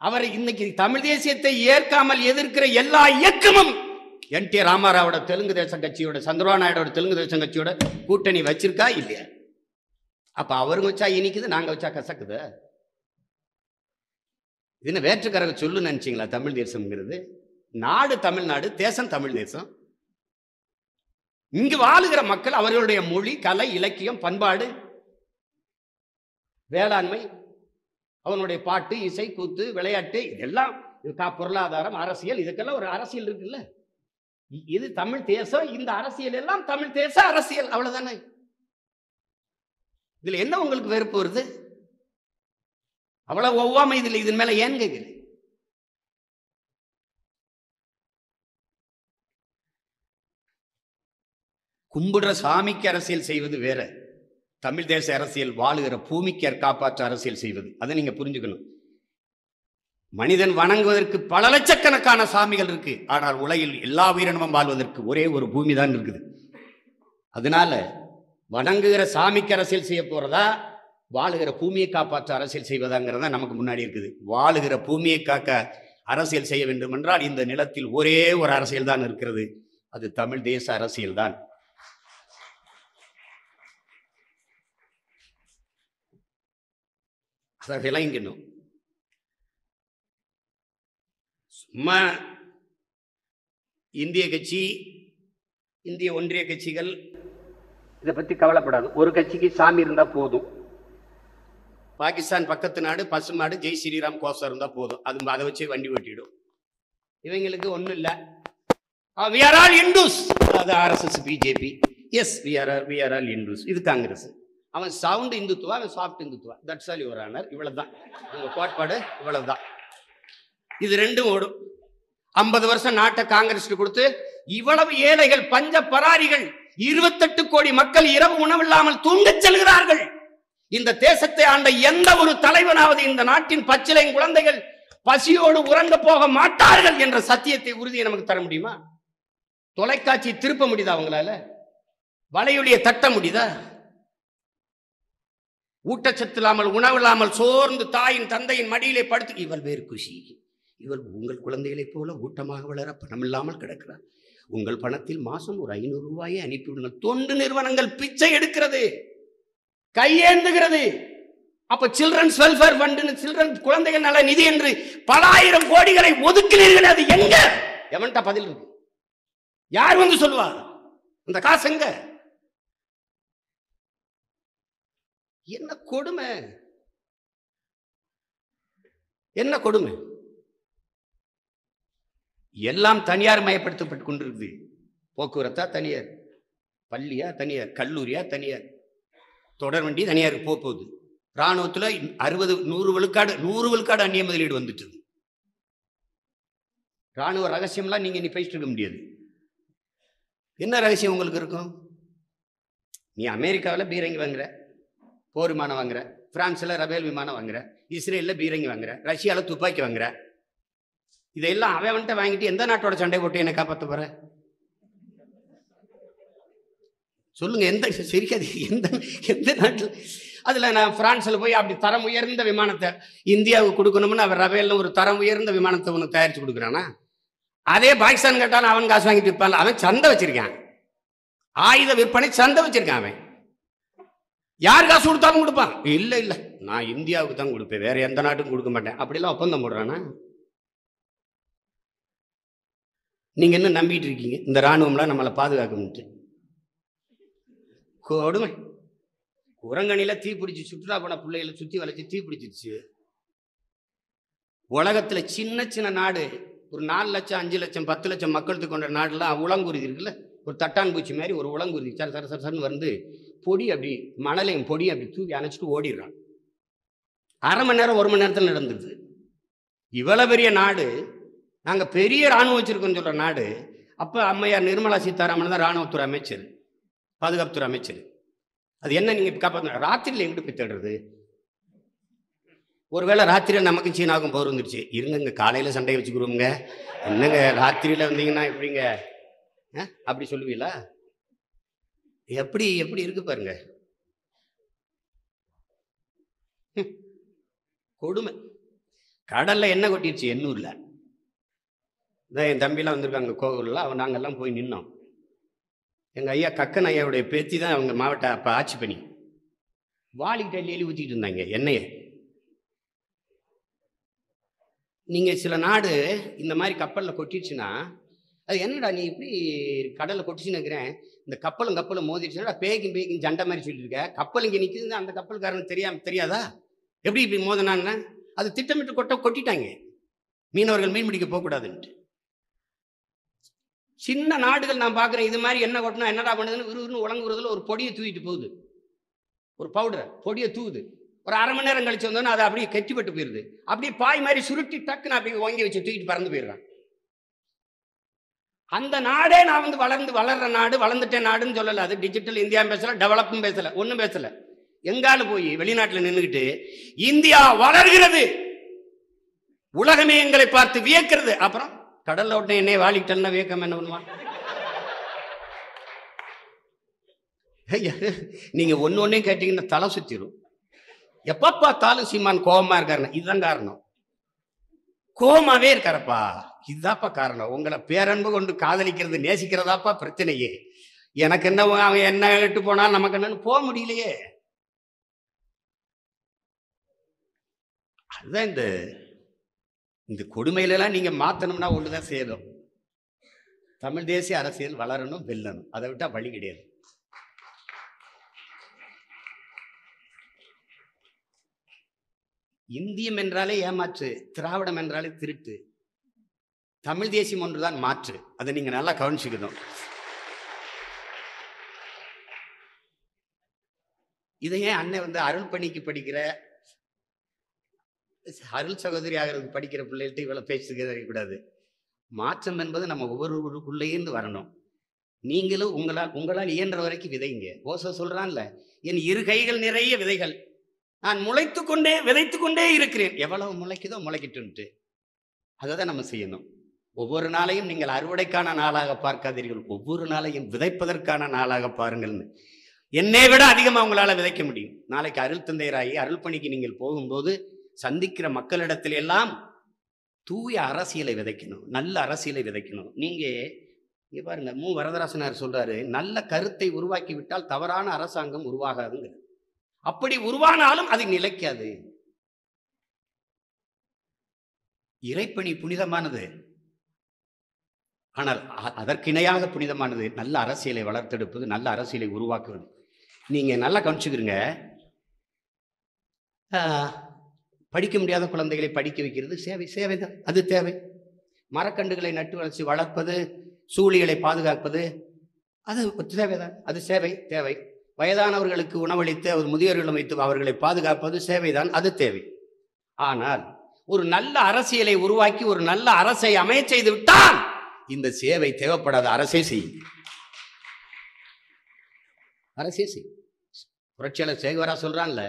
Speaker 1: அவர் இன்னைக்கு தமிழ் தேசியத்தை ஏற்காமல் எதிர்க்கிற எல்லா இயக்கமும் என் டி ராமராவோட தெலுங்கு தேசம் கட்சியோட, சந்திரபாபு நாயுடோட தெலுங்கு தேசம் கட்சியோட கூட்டணி வச்சிருக்கா இல்லையா? அப்ப அவருங்க வச்சா இனிக்குது, நாங்க வச்சா கசக்குது. இது என்ன வேற்றுக்கரக சொல்லு நினைச்சிங்களா? தமிழ் தேசம்ங்கிறது நாடு தமிழ்நாடு, தேசம் தமிழ் தேசம். இங்கு வாழுகிற மக்கள் அவர்களுடைய மொழி, கலை, இலக்கியம், பண்பாடு, வேளாண்மை, அவனுடைய பாட்டு, இசை, கூத்து, விளையாட்டு, இதெல்லாம் பொருளாதாரம், அரசியல், இதுக்கெல்லாம் ஒரு அரசியல் இருக்குல்ல. இது தமிழ் தேசம். இந்த அரசியல் எல்லாம் தமிழ் தேச அரசியல், அவ்வளவுதானே. இதுல என்ன உங்களுக்கு வெறுப்பு வருது? அவ்வளவு ஒவ்வாமை இதுல இதன் மேல ஏன் கேட்குது? கும்பிடுற சாமிக்கு அரசியல் செய்வது வேற, தமிழ் தேச அரசியல் வாழுகிற பூமிக்கு காப்பாற்ற அரசியல் செய்வது. அதை நீங்க புரிஞ்சுக்கணும். மனிதன் வணங்குவதற்கு பல லட்சக்கணக்கான சாமிகள் இருக்கு. ஆனால் உலகில் எல்லா உயிரினமும் வாழ்வதற்கு ஒரே ஒரு பூமி தான் இருக்குது. அதனால வணங்குகிற சாமிக்கு அரசியல் செய்ய போறதா, வாழுகிற பூமியை காப்பாற்ற அரசியல் செய்வதாங்கிறதா நமக்கு முன்னாடி இருக்குது. வாழுகிற பூமியை காக்க அரசியல் செய்ய வேண்டும் என்றால் இந்த நிலத்தில் ஒரே ஒரு அரசியல் தான் இருக்கிறது. அது தமிழ் தேச அரசியல் தான். அதை விளங்கணும். சும்மா இந்திய கட்சி, இந்திய ஒன்றிய கட்சிகள் இதை பத்தி கவலைப்படாது. ஒரு கட்சிக்கு சாமி இருந்தா போதும். பாகிஸ்தான் பக்கத்து நாடு பசுமாடு ஜெய் ஸ்ரீராம் கோஷம் இருந்தா போதும். அது அதை வச்சு வண்டி ஓட்டிடும். இவங்களுக்கு ஒன்றும் இல்லை. we are all Hindus. அது RSS BJP. Yes we are all Hindus. இது காங்கிரஸ். அவன் சவுண்ட் இந்துத்துவா, அவன் soft Hindutva. That's all your honour. இவ்வளவுதான் உங்க கோட்பாடு, இவ்வளவுதான். இது ரெண்டும் ஓடும். 50 வருஷம் நாட்டை காங்கிரஸ் கொடுத்து இவ்வளவு ஏழைகள், பஞ்ச பராரிகள், 28 கோடி மக்கள் இரவு உணவில்லாமல் தூங்கச் செல்கிறார்கள். இந்த தேசத்தை ஆண்ட எந்த ஒரு தலைவனாவது இந்த நாட்டின் பச்சிலை குழந்தைகள் பசியோடு உறங்க போக மாட்டார்கள் என்ற சத்தியத்தை, உறுதியை நமக்கு தர முடியுமா? தொலைக்காட்சி திருப்ப முடியுதா? அவங்களால வலையொலியை தட்ட முடியுதா? ஊட்டச்சத்து இல்லாமல், உணவில்லாமல் சோர்ந்து தாயின் தந்தையின் மடியிலே படுத்து, இவள் வேறு குஷி, இவள் உங்கள் குழந்தைகளைப் போல ஊட்டமாக வளர பணம் இல்லாமல் கிடக்கிறார். உங்கள் பணத்தில் மாசம் ஒரு 500 ரூபாயை அனுப்பிவிடுங்கள். தொண்டு நிறுவனங்கள் பிச்சை எடுக்கிறது, கையேந்துகிறது. அப்ப சில்ட்ரன்ஸ் வெல்ஃபேர் ஃபண்ட், சில்ட்ரன் குழந்தைகள் நல நிதி என்று பல ஆயிரம் கோடிகளை ஒதுக்கினீர்கள். அது எங்க? எவன்டா பதில் இருக்கு? யார் வந்து சொல்லுவா அந்த காசு எங்க? என்ன கொடுமை, என்ன கொடுமை! எல்லாம் தனியார் மயப்படுத்தப்பட்டு கொண்டிருக்கு. போக்குவரத்தா தனியார், பள்ளியா தனியார், கல்லூரியா தனியார், தொடர்வண்டி தனியார் போகுது. ராணுவத்தில் 60-100 விழுக்காடு அந்நிய முதலீடு வந்துட்டு. ராணுவ ரகசியம்லாம் நீங்க நீ பேசிட்டு இருக்க முடியாது. என்ன ரகசியம் உங்களுக்கு இருக்கும்? நீ அமெரிக்காவில் பீரங்கி வாங்குற, போர் விமானம் வாங்குற, பிரான்ஸ்ல ரபேல் விமானம் வாங்குற, இஸ்ரேலில் பீரங்கி வாங்குற, ரஷ்யாவில் துப்பாக்கி வாங்குற. இதெல்லாம் அவன்கிட்ட வாங்கிட்டு எந்த நாட்டோட சண்டை போட்டு என்ன காப்பாற்ற போற? சொல்லுங்க. எந்த சரிக்காது, எந்த நாட்டில்? அதில் நான் பிரான்ஸில் போய் அப்படி தரம் உயர்ந்த விமானத்தை இந்தியாவுக்கு கொடுக்கணும்னு அவர் ரபேலில் ஒரு தரம் உயர்ந்த விமானத்தை ஒன்று தயாரித்து கொடுக்குறானா? அதே பாகிஸ்தான் கேட்டாலும் அவன் காசு வாங்கிட்டு விற்பான். அவன் சந்தை வச்சிருக்கான், ஆயுத விற்பனை சந்தை வச்சிருக்கான். அவன் யார் காசு கொடுத்தாலும் கொடுப்பான். இல்லை இல்லை, நான் இந்தியாவுக்கு தான் கொடுப்பேன், வேற எந்த நாட்டுக்கும் கொடுக்க மாட்டேன். அப்படிலாம் ஒப்பந்தம் போடுறானா? நீங்க என்ன நம்பிட்டு இருக்கீங்க? இந்த ராணுவம்லாம் நம்மளை பாதுகாக்கணும்ட்டு. கொடுமை. குரங்கணில தீ பிடிச்சி சுற்றுலா போன பிள்ளைகளை சுத்தி வளைச்சு தீ பிடிச்சிருச்சு. உலகத்துல சின்ன சின்ன நாடு, ஒரு 4 லட்சம் 5 லட்சம் 10 லட்சம் மக்களுக்கு கொண்ட நாடுலாம் உளங்குருதி இருக்குல்ல, ஒரு தட்டான் பூச்சி மாதிரி ஒரு உளங்குருதி சர சர சரன்னு வந்து பொடி அப்படி மணலையும் பொடி அப்படி தூக்கி அணைச்சிட்டு ஓடிடுறான். அரை மணி நேரம் 1 மணி நேரத்தில் நடந்துருது. இவ்வளவு பெரிய நாடு, நாங்க பெரிய ராணுவம் வச்சிருக்கோம்னு சொல்ற நாடு. அப்ப அம்மையார் நிர்மலா சீதாராமன் தான் ராணுவத்துறை அமைச்சர், பாதுகாப்புத்துறை அமைச்சர். அது என்ன நீங்க காப்பாற்ற? ராத்திரியில் எங்கிட்டு போய் தேடுறது? ஒருவேளை ராத்திரியில் நமக்கு சீனாவுக்கும் போர் வந்துருச்சு, இருங்க காலையில சண்டையை வச்சுக்கிறோங்க, என்னங்க ராத்திரியில வந்தீங்கன்னா எப்படிங்க அப்படி சொல்லுவீங்களா? எப்படி எப்படி இருக்கு பாருங்க, கொடுமை. கடல்ல என்ன கொட்டிடுச்சு எண்ணூர்ல. என் தம்பிலாம் வந்திருக்காங்க கோவிலில், நாங்கெல்லாம் போய் நின்னோம். எங்கள் ஐயா கக்கன் ஐயாவுடைய பேத்தி தான் அவங்க மாவட்ட அப்போ ஆட்சி பண்ணி வாளிக்கிட்ட எழுதி ஊற்றிட்டு இருந்தாங்க எண்ணெயை. நீங்கள் சில நாடு இந்த மாதிரி கப்பலில் கொட்டிடுச்சுன்னா, அது என்னடா நீ இப்படி கடலில் கொட்டிச்சுன்னு இருக்கிறேன், இந்த கப்பலும் மோதிடுச்சுன்னா பேய்க்கும் சண்டை மாதிரி சொல்லிட்டு இருக்க, கப்பல் இங்கே நிற்குதுன்னு அந்த கப்பல்காரனுக்கு தெரியாதா எப்படி இப்படி மோதினான்னு? அது திட்டமிட்டு கொட்டிட்டாங்க, மீனவர்கள் மீன் பிடிக்க போகக்கூடாதுன்ட்டு. சின்ன நாடுகள் நான் பார்க்குறேன், இது மாதிரி என்ன கொட்டினா என்னடா பண்ணுதுன்னு விறுவிறுன்னு உலங்குறதுல ஒரு பொடியை தூக்கிட்டு போகுது, ஒரு பவுடரை பொடியை தூவுது. ஒரு அரை மணி நேரம் கழிச்சு வந்தோன்னா அது அப்படியே கெட்டிப்பட்டு போயிடுது. அப்படியே பாய் மாதிரி சுருட்டி டக்குன்னு அப்படி வாங்கி வச்சு தூக்கிட்டு பறந்து போயிடுறான். அந்த நாடே நான் வந்து வளர்ற நாடு, வளர்ந்துட்டேன் நாடுன்னு சொல்லலை. அது டிஜிட்டல் இந்தியா பேசல, டெவலப்பும் பேசலை, ஒன்றும் பேசலை. எங்கால போய் வெளிநாட்டில் நின்றுகிட்டு இந்தியா வளர்கிறது, உலகமே எங்களை பார்த்து வியக்கிறது, அப்புறம் கடல்ல ஓட்ட என்னை வாழிட்டல்னா வியக்கம் என்ன பண்ணுவான்? நீங்க ஒன்னொன்னே கேட்டீங்கன்னா தலை சுத்திரும். எப்ப பார்த்தாலும் சீமான் கோபமா இருக்காரு, இதுதான் காரணம். கோபமாவே இருக்காரப்பா, இதுதாப்பா காரணம். உங்களை பேரன்பு கொண்டு காதலிக்கிறது நேசிக்கிறதாப்பா பிரச்சனையே. எனக்கு என்ன, அவன் என்ன இட்டு போனா நமக்கு என்னன்னு போக முடியலையே. அதுதான் இந்த கொடுமையிலெல்லாம் நீங்க மாத்தணும்னா ஒண்ணுதான் செய்யணும், தமிழ் தேசிய அரசியல் வளரணும், வெல்லணும். அதை விட்டா வழி கிடையாது. இந்தியம் என்றாலே ஏமாற்று, திராவிடம் என்றாலே திருட்டு, தமிழ் தேசியம் ஒன்றுதான் மாற்று. அதை நீங்க நல்லா கவனிச்சுக்கணும். இதையே அண்ணன் அருள் பணிக்கு படிக்கிற அருள் சகோதரி ஆகிறதுக்கு படிக்கிற பிள்ளைகள்ட்ட இவ்வளவு பேசிக்க தெரியக்கூடாது. மாற்றம் என்பது நம்ம ஒவ்வொருவருக்குள்ளேருந்து வரணும். நீங்களும் உங்களால் இயன்ற வரைக்கும் விதைங்க. ஓசோ சொல்றான்ல, என் இரு கைகள் நிறைய விதைகள், நான் விதைத்துக் கொண்டே இருக்கிறேன். எவ்வளவு முளைக்குதோ முளைக்கிட்டு அதை தான் நம்ம செய்யணும். ஒவ்வொரு நாளையும் நீங்கள் அறுவடைக்கான நாளாக பார்க்காதீர்கள், ஒவ்வொரு நாளையும் விதைப்பதற்கான நாளாக பாருங்கள்னு. என்னை விட அதிகமாக உங்களால் விதைக்க முடியும். நாளைக்கு அருள் தந்தையராகி அருள் பணிக்கு நீங்கள் போகும்போது சந்திக்கிற மக்களிடத்தில் எல்லாம் தூய அரசியலை விதைக்கணும், நல்ல அரசியலை விதைக்கணும். நீங்க பாருங்க, மு வரதராசனார் சொல்றாரு, நல்ல கருத்தை உருவாக்கி விட்டால் தவறான அரசாங்கம் உருவாகாதுங்க. அப்படி உருவானாலும் அது நிலைக்காது. இறைப்பணி புனிதமானது, ஆனால் அதற்கிணையாக புனிதமானது நல்ல அரசியலை வளர்த்தெடுப்பது, நல்ல அரசியலை உருவாக்குவது. நீங்க நல்லா கவனிச்சுக்கிறீங்க. படிக்க முடியாத குழந்தைகளை படிக்க வைக்கிறது சேவைதான், அது தேவை. மரக்கண்டுகளை நட்டு வளர்ச்சி வளர்ப்பது, சூழிகளை பாதுகாப்பது, அது தேவைதான், அது தேவை. வயதானவர்களுக்கு உணவளித்து முதியோர்களும் வைத்து அவர்களை பாதுகாப்பது சேவைதான், அது தேவை. ஆனால் ஒரு நல்ல அரசியலை உருவாக்கி ஒரு நல்ல அரசை அமைய செய்து விட்டால் இந்த சேவை தேவைப்படாத அரசே செய்யும். புரட்சியாளர் சேகவரா சொல்றான்ல,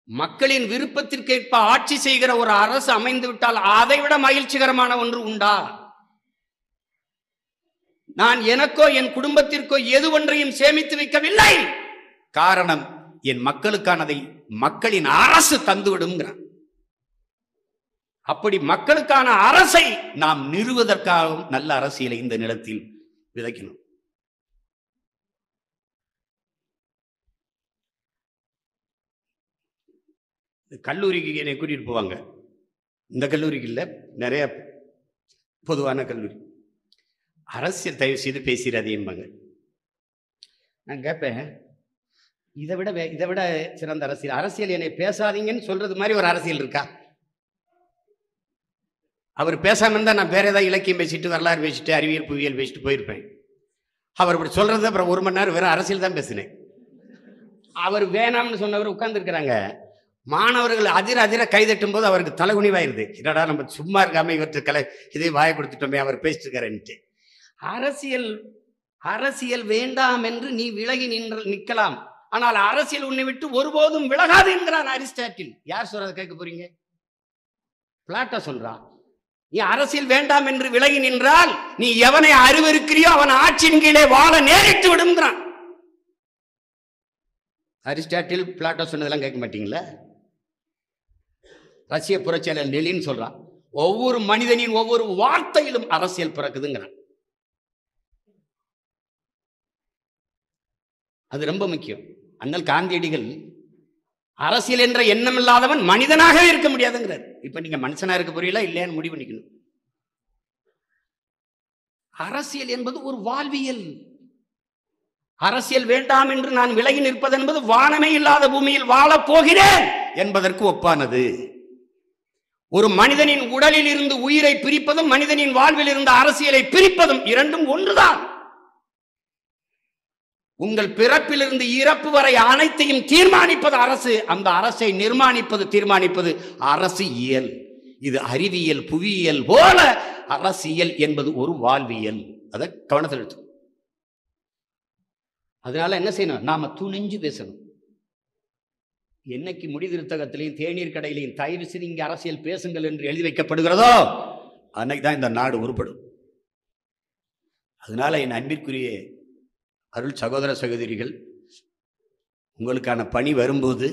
Speaker 1: மக்களின் விருப்பத்திற்கேற்ப ஆட்சி செய்கிற ஒரு அரசு அமைந்து விட்டால் அதை விட மகிழ்ச்சிகரமான ஒன்று உண்டா? நான் எனக்கோ என் குடும்பத்திற்கோ எது ஒன்றையும் சேமித்து வைக்கவில்லை. காரணம், என் மக்களுக்கானதை மக்களின் அரசு தந்துவிடுங்கிறான். அப்படி மக்களுக்கான அரசை நாம் நிறுவுவதற்காகவும் நல்ல அரசியலை இந்த நிலத்தில் விதைக்கணும். கல்லூரிக்கு என்னை கூட்டிட்டு போவாங்க. இந்த கல்லூரிக்கு இல்லை, நிறைய பொதுவான கல்லூரி. அரசியல் தயவு செய்து பேசிடாதேம்பாங்க. நான் கேட்பேன், இதை விட சிறந்த அரசியல் என்னை பேசாதீங்கன்னு சொல்றது மாதிரி ஒரு அரசியல் இருக்கா? அவர் பேசாம இருந்தா நான் வேற ஏதாவது இலக்கியம் பேசிட்டு, வரலாறு பேசிட்டு, அறிவியல் புவியியல் பேசிட்டு போயிருப்பேன். அவர் இப்படி சொல்றது அப்புறம் 1 மணி நேரம் வெறும் அரசியல் தான் பேசினேன். அவர் வேணாம்னு சொன்னவர் உட்கார்ந்து இருக்கிறாங்க. மாணவர்கள் அதிர கைதட்டும் போது அவருக்கு தலைகுனிவாயிருது. என்னடா நம்ம சும்மா இருக்காம இவற்றை இதை வாய கொடுத்துட்டோமே, அவர் பேசிட்டு இருக்காருன்ட்டு. அரசியல் வேண்டாம் என்று நீ விலகி நிற்கலாம், ஆனால் அரசியல் உன்னை விட்டு ஒருபோதும் விலகாது என்கிறான் அரிஸ்டாட்டில். யார் சொல்றதை கேட்க போறீங்க? பிளாட்டோ சொல்றான், நீ அரசியல் வேண்டாம் என்று விலகி நின்றால் நீ எவனை அறிவிருக்கிறியோ அவன் ஆட்சியின் கீழே வாழ நேரிட்டு விடுங்கிறான். அரிஸ்டாட்டில் பிளாட்டோ சொன்னதெல்லாம் கேட்க மாட்டீங்களா? ரஷ்ய புரட்சியாளர் லெனின் சொல்றான், ஒவ்வொரு மனிதனின் ஒவ்வொரு வார்த்தையிலும் அரசியல் பிறக்குதுங்கிறான். அது ரொம்ப முக்கியம். அண்ணல் காந்தியடிகள் அரசியல் என்ற எண்ணம் இல்லாதவன் மனிதனாகவே இருக்க முடியாதுங்கிறார். இப்ப நீங்க மனுஷனா இருக்க புரியல இல்லையான்னு முடிவு பண்ணிக்கணும். அரசியல் என்பது ஒரு வாழ்வியல். அரசியல் வேண்டாம் என்று நான் விலகி நிற்பது என்பது வானமே இல்லாத பூமியில் வாழப் போகிறேன் என்பதற்கு ஒப்பானது. ஒரு மனிதனின் உடலில் இருந்து உயிரை பிரிப்பதும் மனிதனின் வாழ்வில் இருந்து அரசியலை பிரிப்பதும் இரண்டும் ஒன்றுதான். உங்கள் பிறப்பிலிருந்து இறப்பு வரை அனைத்தையும் தீர்மானிப்பது அரசு, அந்த அரசை தீர்மானிப்பது அரசியல். இது அறிவியல் புவியியல் போல அரசியல் என்பது ஒரு வாழ்வியல். அதை கவனத்தில் எடுத்து, அதனால என்ன செய்யணும், நாம துணிஞ்சு பேசணும். என்னைக்கு முடிதிருத்தகத்திலையும் தேநீர் கடையிலையும் தயவு செய்து இங்கே அரசியல் பேசுங்கள் என்று எழுதி வைக்கப்படுகிறதோ அன்னைக்கு தான் இந்த நாடு உருப்படும். அதனால என் அன்பிற்குரிய அருள் சகோதர சகோதரிகள், உங்களுக்கான பணி வரும்போது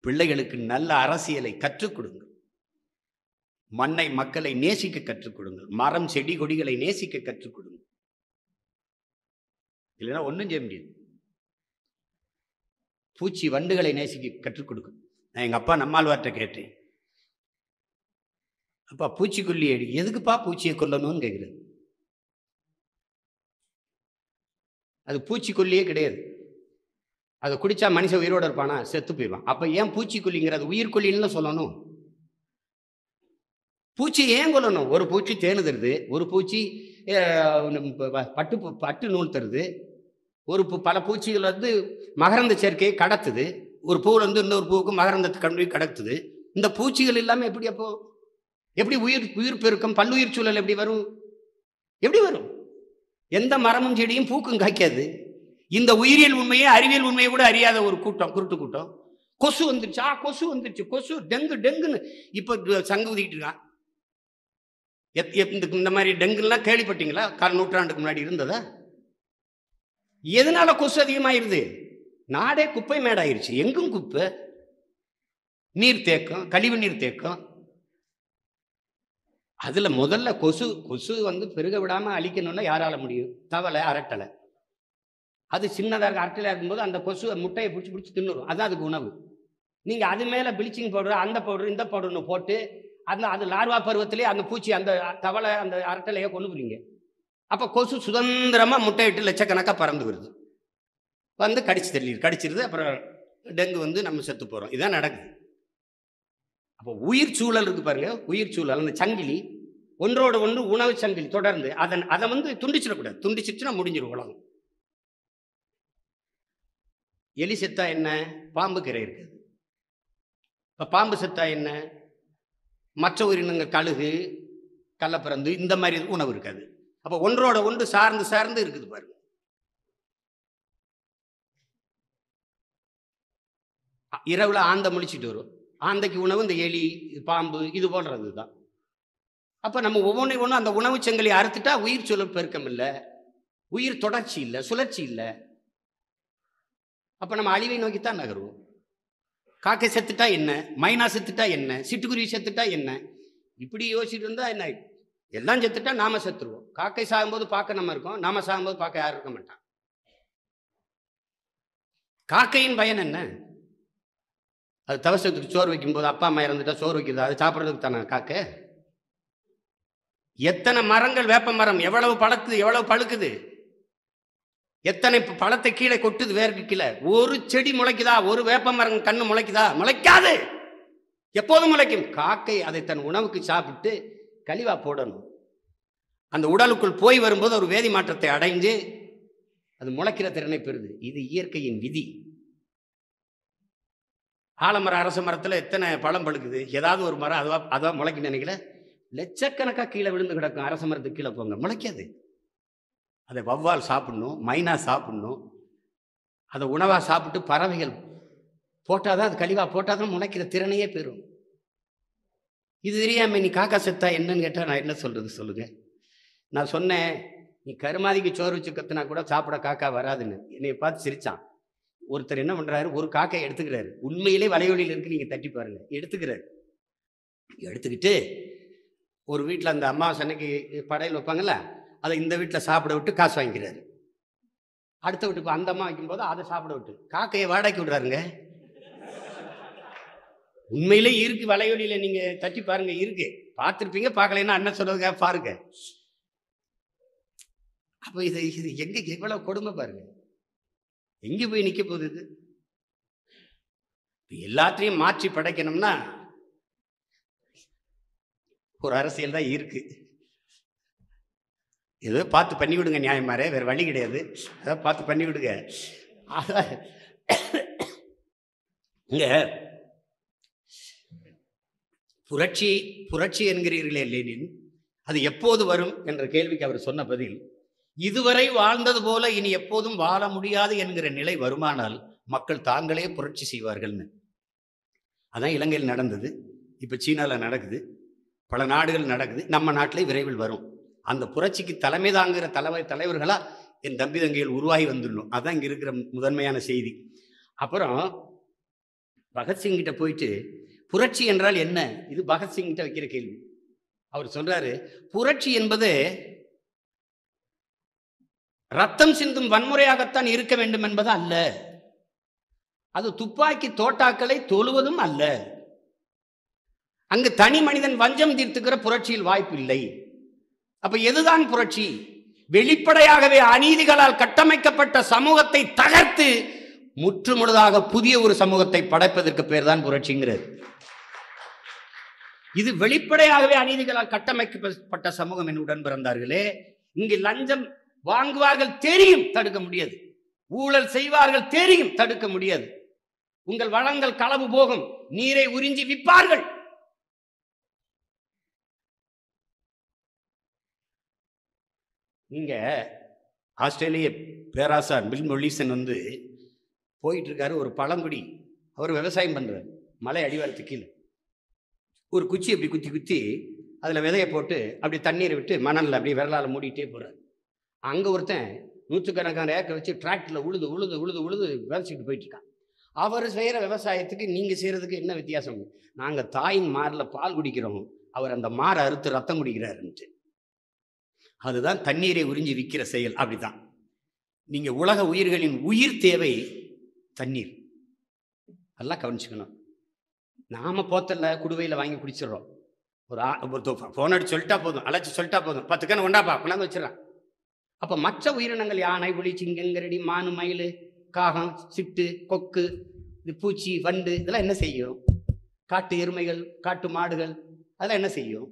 Speaker 1: பிள்ளைகளுக்கு நல்ல அரசியலை கற்றுக் கொடுங்கள். மண்ணை மக்களை நேசிக்க கற்றுக் கொடுங்கள். மரம் செடி கொடிகளை நேசிக்க கற்றுக் கொடுங்கள். இல்லைன்னா ஒன்றும் செய்ய முடியாது. பூச்சி வண்டுகளை நேசிக்க கற்றுக் கொடுக்கும். நான் எங்கள் அப்பா நம்மாழ்வார்ட்ட கேட்டேன், அப்பா பூச்சிக்கொல்லி அடி, எதுக்குப்பா பூச்சியை கொல்லணும்னு கேட்குறது. அது பூச்சிக்கொல்லியே கிடையாது. அதை குடித்தா மனுஷன் உயிரோடு இருப்பானா? செத்து போயிடுவான். அப்போ ஏன் பூச்சிக்கொல்லிங்கிறது உயிர்கொல்லின்னு சொல்லணும்? பூச்சி ஏன் கொல்லணும்? ஒரு பூச்சி தேனு தருது, ஒரு பூச்சி பட்டு நூல் தருது, பல பூச்சிகள் மகரந்த சேர்க்கையை கடத்துது, ஒரு பூவில் இன்னொரு பூவுக்கு மகரந்தத்தை கண்டு கடத்துது. இந்த பூச்சிகள் இல்லாமல் எப்படி அப்போ எப்படி உயிர் பெருக்கம் பல்லுயிர் சூழல் எப்படி வரும்? எப்படி வரும்? எந்த மரமும் செடியும் பூக்கும் காய்க்காது. இந்த உயிரியல் உண்மையை அறிவியல் உண்மையை கூட அறியாத ஒரு கூட்டம், குருட்டு கூட்டம். கொசு வந்துருச்சு, கொசு வந்துருச்சு, கொசு டெங்குன்னு இப்போ சங்கு ஊதிக்கிட்டு இருக்கான். இந்த மாதிரி டெங்குலாம் கேள்விப்பட்டீங்களா? 1/4 நூற்றாண்டுக்கு முன்னாடி இருந்ததா? எதனால கொசு அதிகமாயிருது? நாடே குப்பை மேடாயிருச்சு. எங்கும் குப்பை, நீர் தேக்கம், கழிவு நீர் தேக்கம். அதுல முதல்ல கொசு பெருக விடாம அழிக்கணும்னா யாரால முடியும்? தவளை, அரட்டலை. அது சின்னதாக அரட்டலையாக இருக்கும்போது அந்த கொசு முட்டையை பிடிச்சி தின்னுரும். அதுதான் அதுக்கு உணவு. நீங்க அது மேல ப்ளீச்சிங் பவுடர், அந்த பவுடர், இந்த பவுடர்னு போட்டு அது லார்வா பருவத்திலே அந்த பூச்சி, அந்த தவளை, அந்த அரட்டலையை கொண்டு போறீங்க. அப்போ கொசு சுதந்திரமா முட்டையிட்டு லட்சக்கணக்காக பறந்து வருது, வந்து கடிச்சிருது. அப்புறம் டெங்கு நம்ம செத்து போறோம். இதான் நடக்குது. அப்போ உயிர் சூழல் இருக்கு பாருங்க, உயிர் சூழல், அந்த சங்கிலி ஒன்றோடு ஒன்று உணவு சங்கிலி தொடர்ந்து அதை துண்டிச்சிடக்கூடாது. துண்டிச்சிருச்சுன்னா முடிஞ்சிடும் உலகம். எலி செத்தா என்ன? பாம்பு கரை இருக்குது. இப்போ பாம்பு செத்தா என்ன? மற்ற உயிரினங்கள் கழுகு, கள்ளப்பிறந்து, இந்த மாதிரி உணவு இருக்காது. அப்போ ஒன்றோட ஒன்று சார்ந்து இருக்குது பாருங்க. இரவுல ஆந்தை முழிச்சிட்டு வரும். ஆந்தைக்கு உணவு இந்த எலி, பாம்பு, இது போன்றது தான். அப்போ நம்ம ஒவ்வொன்றும் அந்த உணவு சங்கிலி அறுத்துட்டா உயிர் சூழல் பெருக்கம் இல்லை, உயிர் தொடர்ச்சி இல்லை, சுழற்சி இல்லை. அப்போ நம்ம அழிவை நோக்கித்தான் நகருவோம். காக்கை செத்துட்டா என்ன? மைனா செத்துட்டா என்ன? சிட்டுக்குருவி செத்துட்டா என்ன? இப்படி யோசிச்சுட்டு இருந்தா என்ன? எல்லாம் செத்துட்டா நாம செத்துருவோம். காக்கை சாகும்போது பார்க்க நம்ம இருக்கோம், நாம சாகும்போது பார்க்க யாரும் இருக்க மாட்டான். காக்கையின் பயன் என்ன? அது தவசத்துக்கு சோறு வைக்கும்போது அப்பா அம்மா இறந்துட்டா சோறு வைக்கிறது, அது சாப்பிட்றதுக்கு தானே காக்கை. எத்தனை மரங்கள், வேப்ப மரம் எவ்வளவு பழக்குது, எவ்வளவு பழுக்குது, எத்தனை பழத்தை கீழே கொட்டுது வேருக்கு கீழே. ஒரு செடி முளைக்குதா? ஒரு வேப்ப மரம் கண்ணு முளைக்குதா? முளைக்காது. எப்போதும் முளைக்கும். காக்கை அதை தன் உணவுக்கு சாப்பிட்டு கழிவா போடணும். அந்த உடலுக்குள் போய் வரும்போது ஒரு வேதி மாற்றத்தை அடைஞ்சு அது முளைக்கிற திறனை பெறுது. இது இயற்கையின் விதி. ஆலமரம், அரச மரத்தில் எத்தனை பழம் பழுக்குது? ஏதாவது ஒரு மரம் அதுவா முளைக்குன்னு நினைக்கல. லட்சக்கணக்காக கீழே விழுந்து கிடக்கும். அரச மரத்துக்கு கீழே போங்க, முளைக்காது. அதை வௌவால் சாப்பிடணும், மைனா சாப்பிடணும். அதை உணவாக சாப்பிட்டு பறவைகள் போட்டாதான், அது கழிவாக போட்டாதான் முளைக்கிற திறனையே பெறும். இது தெரியாம நீ காக்கா செத்தா என்னன்னு கேட்டால் நான் என்ன சொல்றது சொல்லுங்க? நான் சொன்னேன், நீ கருமாதிக்கு சோறு வச்சு கத்துனா கூட சாப்பிட காக்கா வராதுன்னு. என்னை பார்த்து சிரிச்சான். ஒருத்தர் என்ன பண்றாரு, ஒரு காக்கை எடுத்துக்கிறாரு. உண்மையிலே வலையொலியில் இருக்கு, நீங்க தட்டி பாருங்க. எடுத்துக்கிட்டு ஒரு வீட்டில் அந்த அமாவாசை அன்னைக்கு படையல் வைப்பாங்கல்ல, அதை இந்த வீட்டில் சாப்பிட விட்டு காசு வாங்கிக்கிறாரு. அடுத்த வீட்டுக்கு அந்த அம்மா வைக்கும்போது அதை சாப்பிட விட்டு காக்கையை வாடகைக்கு விடுறாருங்க. உண்மையிலே இருக்கு, வலையொலியில நீங்க தட்டி பாருங்க, இருக்கு. பார்த்துருப்பீங்க, பார்க்கலைன்னா அண்ணன் சொல்றதுக்காக பாருங்க. அப்போ இது எங்க எவ்வளவு கொடுமை பாருங்க. எங்க போய் நிக்க போகுது இது? எல்லாத்தையும் மாற்றி படைக்கணும்னா ஒரு அரசியல் தான் இருக்கு. ஏதோ பார்த்து பண்ணி விடுங்க நியாயமாரே, வேற வழி கிடையாது. அதான் பார்த்து பண்ணி விடுங்க. இங்க புரட்சி என்கிறீர்களே லெனின், அது எப்போது வரும் என்ற கேள்விக்கு அவர் சொன்ன பதில், இதுவரை வாழ்ந்தது போல இனி எப்போதும் வாழ முடியாது என்கிற நிலை வருமானால் மக்கள் தாங்களே புரட்சி செய்வார்கள்னு. அதான் இலங்கையில் நடந்தது, இப்போ சீனாவில் நடக்குது, பல நாடுகள் நடக்குது, நம்ம நாட்டிலே விரைவில் வரும். அந்த புரட்சிக்கு தலைமை தாங்குகிற தலைவர்களா என் தம்பி தங்கைகள் உருவாகி வந்துடணும். அதான் இங்கே இருக்கிற முதன்மையான செய்தி. அப்புறம் பகத்சிங் கிட்ட போயிட்டு புரட்சி என்றால் என்ன, இது பகத்சிங் கிட்ட வைக்கிற கேள்வி. அவர் சொல்றாரு, புரட்சி என்பது ரத்தம் சிந்தும் வன்முறையாகத்தான் இருக்க வேண்டும் என்பது அல்ல, அது துப்பாக்கி தோட்டாக்களை தொழுவதும் அல்ல, அங்கு தனி மனிதன் வஞ்சம் தீர்த்துக்கிற புரட்சியில் வாய்ப்பு இல்லை. அப்ப எதுதான் புரட்சி? வெளிப்படையாகவே அநீதிகளால் கட்டமைக்கப்பட்ட சமூகத்தை தகர்த்து முற்றுமுழுதாக புதிய ஒரு சமூகத்தை படைப்பதற்கு பேர் தான் புரட்சிங்கிறது. இது வெளிப்படையாகவே அநீதிகளால் கட்டமைக்கப்பட்ட சமூகம். என் உடன் பிறந்தார்களே, இங்கு லஞ்சம் வாங்குவார்கள் தெரியும், தடுக்க முடியாது. ஊழல் செய்வார்கள் தெரியும், தடுக்க முடியாது. உங்கள் வளங்கள் களவு போகும், நீரை உறிஞ்சி விற்பார்கள். நீங்க ஆஸ்திரேலிய பேராசார் பில் மொலிசன் போயிட்டு இருக்காரு, ஒரு பழங்குடி, அவர் விவசாயம் பண்றாரு, மலை அடிவாரத்துக்கு கீழே ஒரு குச்சி அப்படி குத்தி குத்தி அதில் விதையை போட்டு அப்படி தண்ணீரை விட்டு மணலில் அப்படி விரலால் மூடிட்டே போகிறார். அங்கே ஒருத்தன் நூற்றுக்கணக்கான ஏக்கரை வச்சு டிராக்டரில் உழுது உழுது உழுது உழுது விதைச்சிட்டு போயிட்டு இருக்கான். அவர் செய்கிற விவசாயத்துக்கு நீங்கள் செய்கிறதுக்கு என்ன வித்தியாசம்? நாங்கள் தாயின் மாரில் பால் குடிக்கிறோம், அவர் அந்த மாரை அறுத்து ரத்தம் குடிக்கிறாருன்ட்டு. அதுதான் தண்ணீரை உறிஞ்சி விற்கிற செயல். அப்படிதான் நீங்க உலக உயிர்களின் உயிர் தேவை தண்ணீர். எல்லாம் கவனிச்சுக்கணும். நாம போத்தல்ல குடுவையில் வாங்கி குடிச்சிடறோம். ஒரு போன் அடிச்சு சொல்லிட்டா போதும், அழைச்சி சொல்லிட்டா போதும், 10 கண் ஒண்டாப்பா கொண்டாந்து வச்சிடறான். அப்ப மற்ற உயிரினங்கள் யானை, புலி, சிங்கங்கரடி, மானு, மயில், காகம், சிட்டு, கொக்கு, இது பூச்சி, வண்டு, இதெல்லாம் என்ன செய்யும்? காட்டு எருமைகள், காட்டு மாடுகள், அதெல்லாம் என்ன செய்யும்?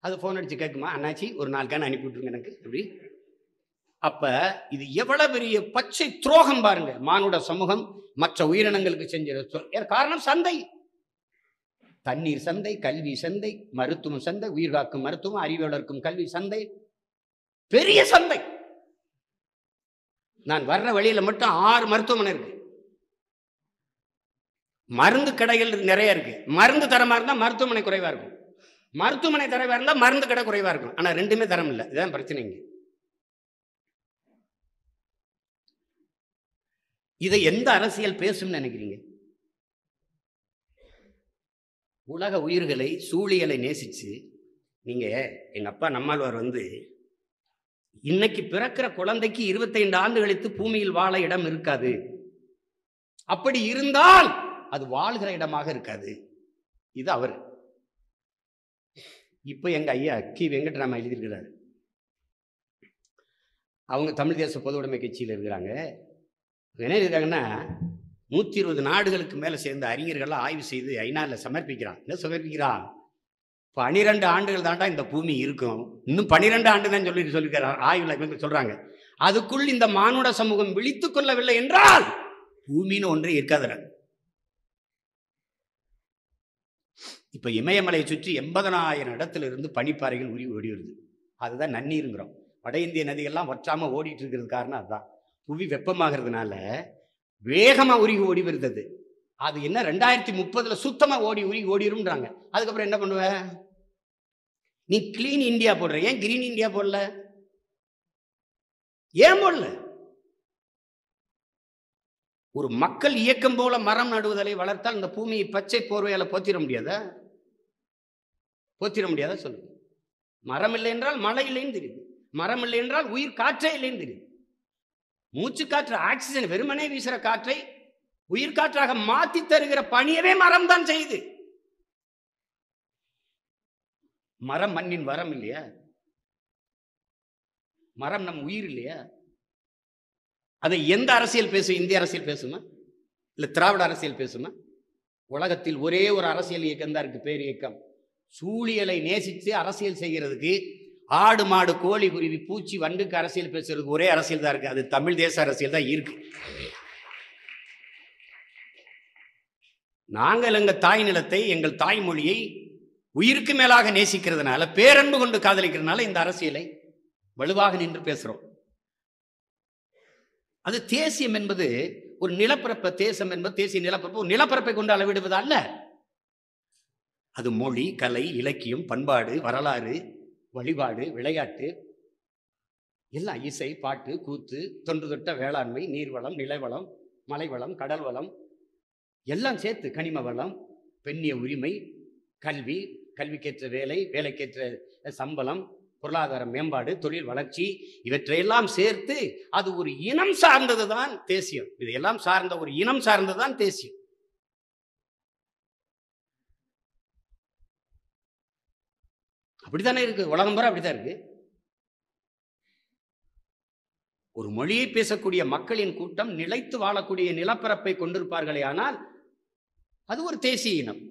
Speaker 1: அது ஃபோன் அடிச்சு கேட்குமா, அண்ணாச்சி ஒரு 4 கண் அனுப்பி விட்டுருங்க எனக்கு அப்படி. அப்ப இது எவ்வளவு பெரிய பச்சை துரோகம் பாருங்க. மானுட சமூகம் மற்ற உயிரினங்களுக்கு செஞ்ச காரணம் சந்தை. தண்ணீர் சந்தை, கல்வி சந்தை, மருத்துவம் சந்தை, உயிர் காக்கும் மருத்துவம், அறிவியலருக்கும் கல்வி சந்தை, பெரிய சந்தை. நான் வர்ற வழியில மட்டும் 6 மருத்துவமனை இருக்கு. மருந்து கடைகள் நிறைய இருக்கு. மருந்து தரமா இருந்தா மருத்துவமனை குறைவா இருக்கும், மருத்துவமனை தரவா இருந்தா மருந்து கடை குறைவா இருக்கும். ஆனா ரெண்டுமே தரம் இல்லை. இதுதான் பிரச்சனைங்க. இதை எந்த அரசியல் பேசும் நினைக்கிறீங்க? உலக உயிர்களை, சூழியலை நேசிச்சு நீங்க, எங்க அப்பா நம்மாழ்வார் இன்னைக்கு பிறக்கிற குழந்தைக்கு 25 ஆண்டு கழித்து பூமியில் வாழ இடம் இருக்காது, அப்படி இருந்தால் அது வாழ்கிற இடமாக இருக்காது. இது அவர். இப்ப எங்க ஐயா கி வெங்கட்ராம எழுதியிருக்கிறாரு. அவங்க தமிழ் தேச பொது உடைமை கட்சியில் இருக்கிறாங்க. என்ன இருக்காங்கன்னா, 120 நாடுகளுக்கு மேல சேர்ந்த அறிஞர்கள்லாம் ஆய்வு செய்து ஐநாவில் சமர்ப்பிக்கிறான். என்ன சமர்ப்பிக்கிறான்? 12 ஆண்டுகள் தாண்டா இந்த பூமி இருக்கும், இன்னும் 12 ஆண்டு தான் சொல்லியிருக்கிறார் ஆய்வுல சொல்றாங்க. அதுக்குள் இந்த மானுட சமூகம் விழித்துக் கொள்ளவில்லை என்றால் பூமின்னு ஒன்றே இருக்காதுறாங்க. இப்ப இமயமலையை சுற்றி 80,000 இடத்துல இருந்து பனிப்பாறைகள் உருவி ஓடி வருது. அதுதான் நன்னீருங்கிறோம். வட இந்திய நதிகள்லாம் வற்றாம ஓடிட்டு இருக்கிறது காரணம் அதுதான். புவி வெப்பமாகிறதுனால வேகமா உருகி ஓடி வருது. அது என்ன 2030 சுத்தமா உருகி ஓடிரும்ன்றாங்க. அதுக்கப்புறம் என்ன பண்ணுவ? நீ கிளீன் இந்தியா போடுற, ஏன் கிரீன் இந்தியா போடல? ஏன் போடல? ஒரு மக்கள் இயக்கம் போல மரம் நடுவதலை வளர்த்தால் இந்த பூமியை பச்சை போர்வையால போத்திர முடியாதா? போத்திர முடியாதா சொல்லுங்க. மரம் இல்லை என்றால் மழை இல்லைன்னு தெரியுது, மரம் இல்லை என்றால் உயிர் காற்றே இல்லைன்னு தெரியுது. மூச்சு காற்று, ஆக்சிஜன், வெறுமனே வீசுற காற்றை உயிர் காற்றாக மாற்றி தருகிற பணியவே மரம் தான் செய்யுது. மரம் மண்ணின் வரம் இல்லையா? மரம் நம் உயிர் இல்லையா? அதை எந்த அரசியல் பேசும்? இந்திய அரசியல் பேசுமா, இல்ல திராவிட அரசியல் பேசுமா? உலகத்தில் ஒரே ஒரு அரசியல் இயக்கம் தான் இருக்கு, பேர் இயக்கம். சூழியலை நேசித்து அரசியல் செய்கிறதுக்கு, ஆடு மாடு கோழி குருவி பூச்சி வண்டுக்கு அரசியல் பேசுறதுக்கு ஒரே அரசியல் தான் இருக்கு. அது தமிழ் தேச அரசியல் தான் இருக்கு. நாங்கள் எங்கள் தாய் நிலத்தை, எங்கள் தாய்மொழியை உயிருக்கு மேலாக நேசிக்கிறதுனால, பேரன்பு கொண்டு காதலிக்கிறதுனால இந்த அரசியலை வலுவாக நின்று பேசுறோம். அது தேசியம் என்பது ஒரு நிலப்பரப்பு, தேசம் என்பது தேசிய நிலப்பரப்பு, ஒரு நிலப்பரப்பை கொண்டு அளவிடுவது அல்ல. அது மொழி, கலை, இலக்கியம், பண்பாடு, வரலாறு, வழிபாடு, விளையாட்டு, எல்லாம் இசை, பாட்டு, கூத்து, தொன்று தொட்ட வேளாண்மை, நீர்வளம், நிலவளம், மலைவளம், கடல் வளம் எல்லாம் சேர்த்து, கனிம வளம், பெண்ணிய உரிமை, கல்வி, கல்விக்கேற்ற வேலை, வேலைக்கேற்ற சம்பளம், பொருளாதார மேம்பாடு, தொழில் வளர்ச்சி, இவற்றையெல்லாம் சேர்த்து அது ஒரு இனம் சார்ந்ததுதான் தேசியம். இதையெல்லாம் சார்ந்த ஒரு இனம் சார்ந்ததுதான் தேசியம். அப்படித்தானே இருக்கு, உலகம் பூரா அப்படித்தான் இருக்கு. ஒரு மொழியை பேசக்கூடிய மக்களின் கூட்டம் நிலைத்து வாழக்கூடிய நிலப்பரப்பை கொண்டிருப்பார்களே ஆனால் அது ஒரு தேசிய இனம்.